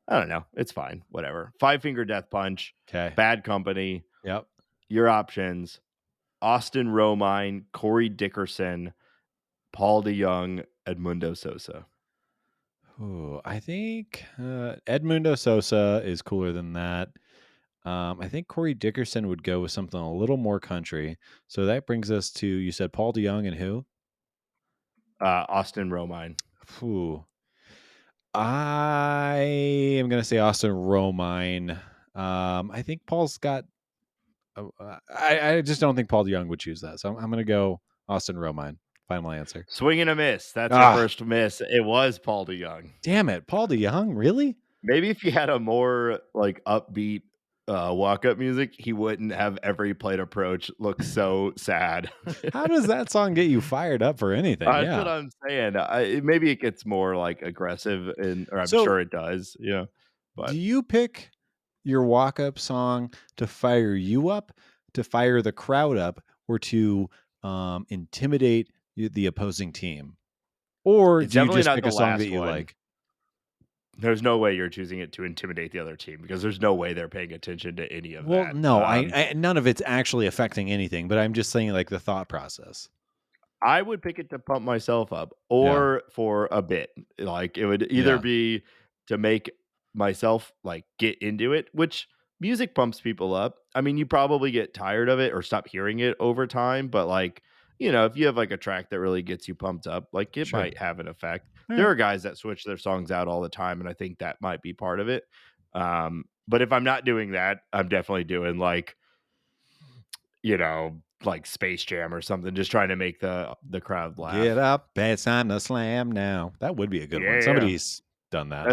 I don't know, it's fine, whatever. Five Finger Death Punch, Okay. Bad Company. Yep. Your options: Austin Romine, Corey Dickerson, Paul DeYoung, Edmundo Sosa. Ooh, I think Edmundo Sosa is cooler than that. I think Corey Dickerson would go with something a little more country. So that brings us to, you said Paul DeYoung and who? Austin Romine. Ooh. I am going to say Austin Romine. I think Paul's got. I just don't think Paul DeYoung would choose that. So I'm going to go Austin Romine. Final answer. Swing and a miss. That's your first miss. It was Paul DeYoung. Damn it. Paul DeYoung? Really? Maybe if you had a more like upbeat walk-up music, he wouldn't have every plate approach look so sad. How does that song get you fired up for anything? That's what I'm saying. Maybe it gets more like aggressive, or I'm So- sure it does. Yeah. But Do you pick your walk-up song to fire you up, to fire the crowd up, or to intimidate the opposing team? Or It's do you definitely just not pick the a song last that you one. like? There's no way you're choosing it to intimidate the other team because there's no way they're paying attention to any of Well, that. no, I none of it's actually affecting anything, but I'm just saying like the thought process. I would pick it to pump myself up or for a bit. Like it would either be to make myself like get into it, which music pumps people up. I mean, you probably get tired of it or stop hearing it over time, but like, if you have like a track that really gets you pumped up, like it Sure. might have an effect. Yeah. There are guys that switch their songs out all the time, and I think that might be part of it. But if I'm not doing that, I'm definitely doing like, like Space Jam or something, just trying to make the crowd laugh. Get up, it's time to slam now. That would be a good one. Yeah. Somebody's done that.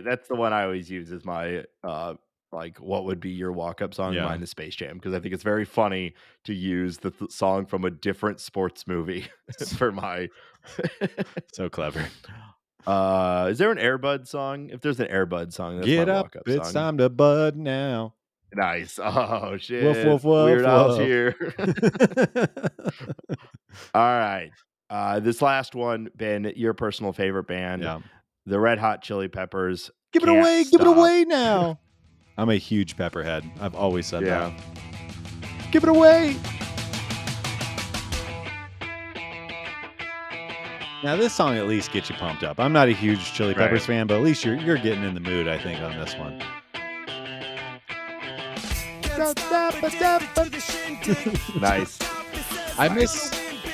That's the one I always use as my like what would be your walk-up song. Yeah. Mine is Space Jam, because I think it's very funny to use the song from a different sports movie for my So clever. Is there an Air Bud song? If there's an Air Bud song, that's Get my up, walk-up it's song. time to bud now. Nice. Oh shit. Woof, woof, woof, Weird Al's woof. here. All right. This last one, Ben, your personal favorite band, Yeah. the Red Hot Chili Peppers. Give it Can't away, give it Stop. away now. I'm a huge Pepperhead. I've always said Yeah. that. Give it away. Now this song at least gets you pumped up. I'm not a huge Chili Peppers fan, but at least you're getting in the mood, I think, on this one. Nice. I miss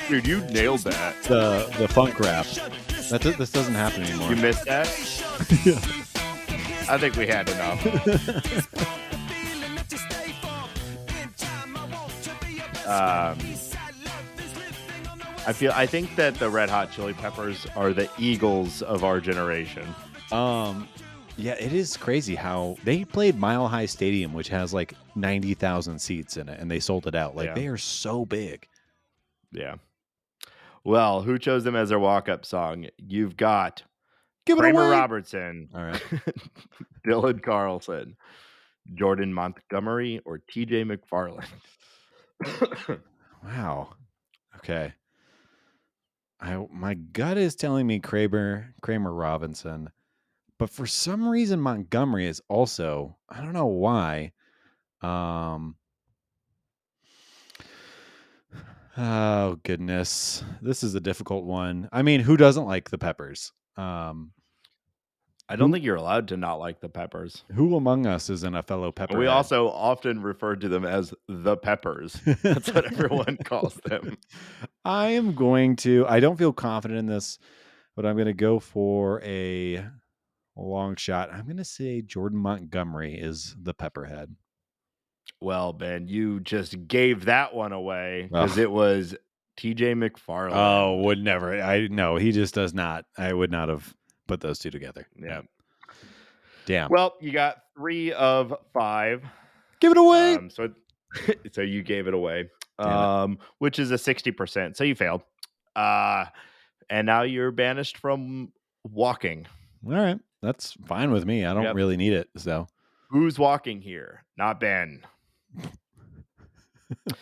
Dude, you nailed that. the funk rap. This doesn't happen anymore. You missed that? I think we had enough. I think that the Red Hot Chili Peppers are the Eagles of our generation. Yeah, it is crazy how they played Mile High Stadium, which has like 90,000 seats in it, and they sold it out. Like Yeah. they are so big. Yeah. Well, who chose them as their walk-up song? You've got Give it Kramer away. Robertson, All right. Dylan Carlson, Jordan Montgomery, or TJ McFarland. Wow. Okay. My gut is telling me Kramer Robinson, but for some reason Montgomery is also, I don't know why. Oh goodness. This is a difficult one. I mean, who doesn't like the Peppers? I don't think you're allowed to not like the Peppers. Who among us isn't a fellow Pepperhead? We also often refer to them as the Peppers. That's what everyone calls them. I don't feel confident in this, but I'm going to go for a long shot. I'm going to say Jordan Montgomery is the Pepperhead. Well, Ben, you just gave that one away because it was TJ McFarland. Oh, would never. No, he just does not. I would not have put those two together. Yeah. Damn. Well, you got 3 of 5. Give it away. So you gave it away, Damn which is a 60%. So you failed. And now you're banished from walking. All right. That's fine with me. I don't really need it. So who's walking here? Not Ben.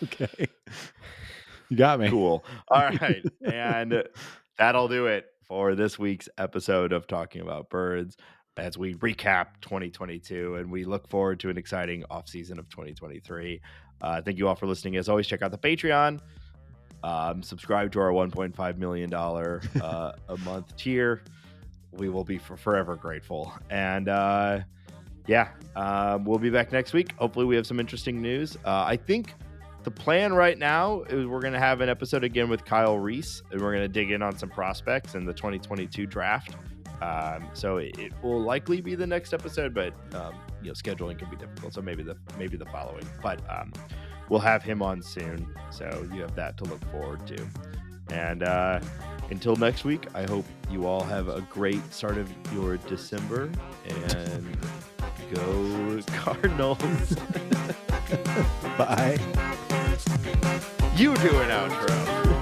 Okay. You got me. Cool. All right. And that'll do it for this week's episode of Talking About Birds as we recap 2022 and we look forward to an exciting offseason of 2023. Thank you all for listening. As always, check out the Patreon. Subscribe to our $1.5 million a month tier. We will be forever grateful. And we'll be back next week. Hopefully we have some interesting news. I think the plan right now is we're going to have an episode again with Kyle Reese, and we're going to dig in on some prospects in the 2022 draft. So it will likely be the next episode, but scheduling can be difficult. So maybe the following, but we'll have him on soon. So you have that to look forward to. And until next week, I hope you all have a great start of your December, and go Cardinals. Bye. You do an outro.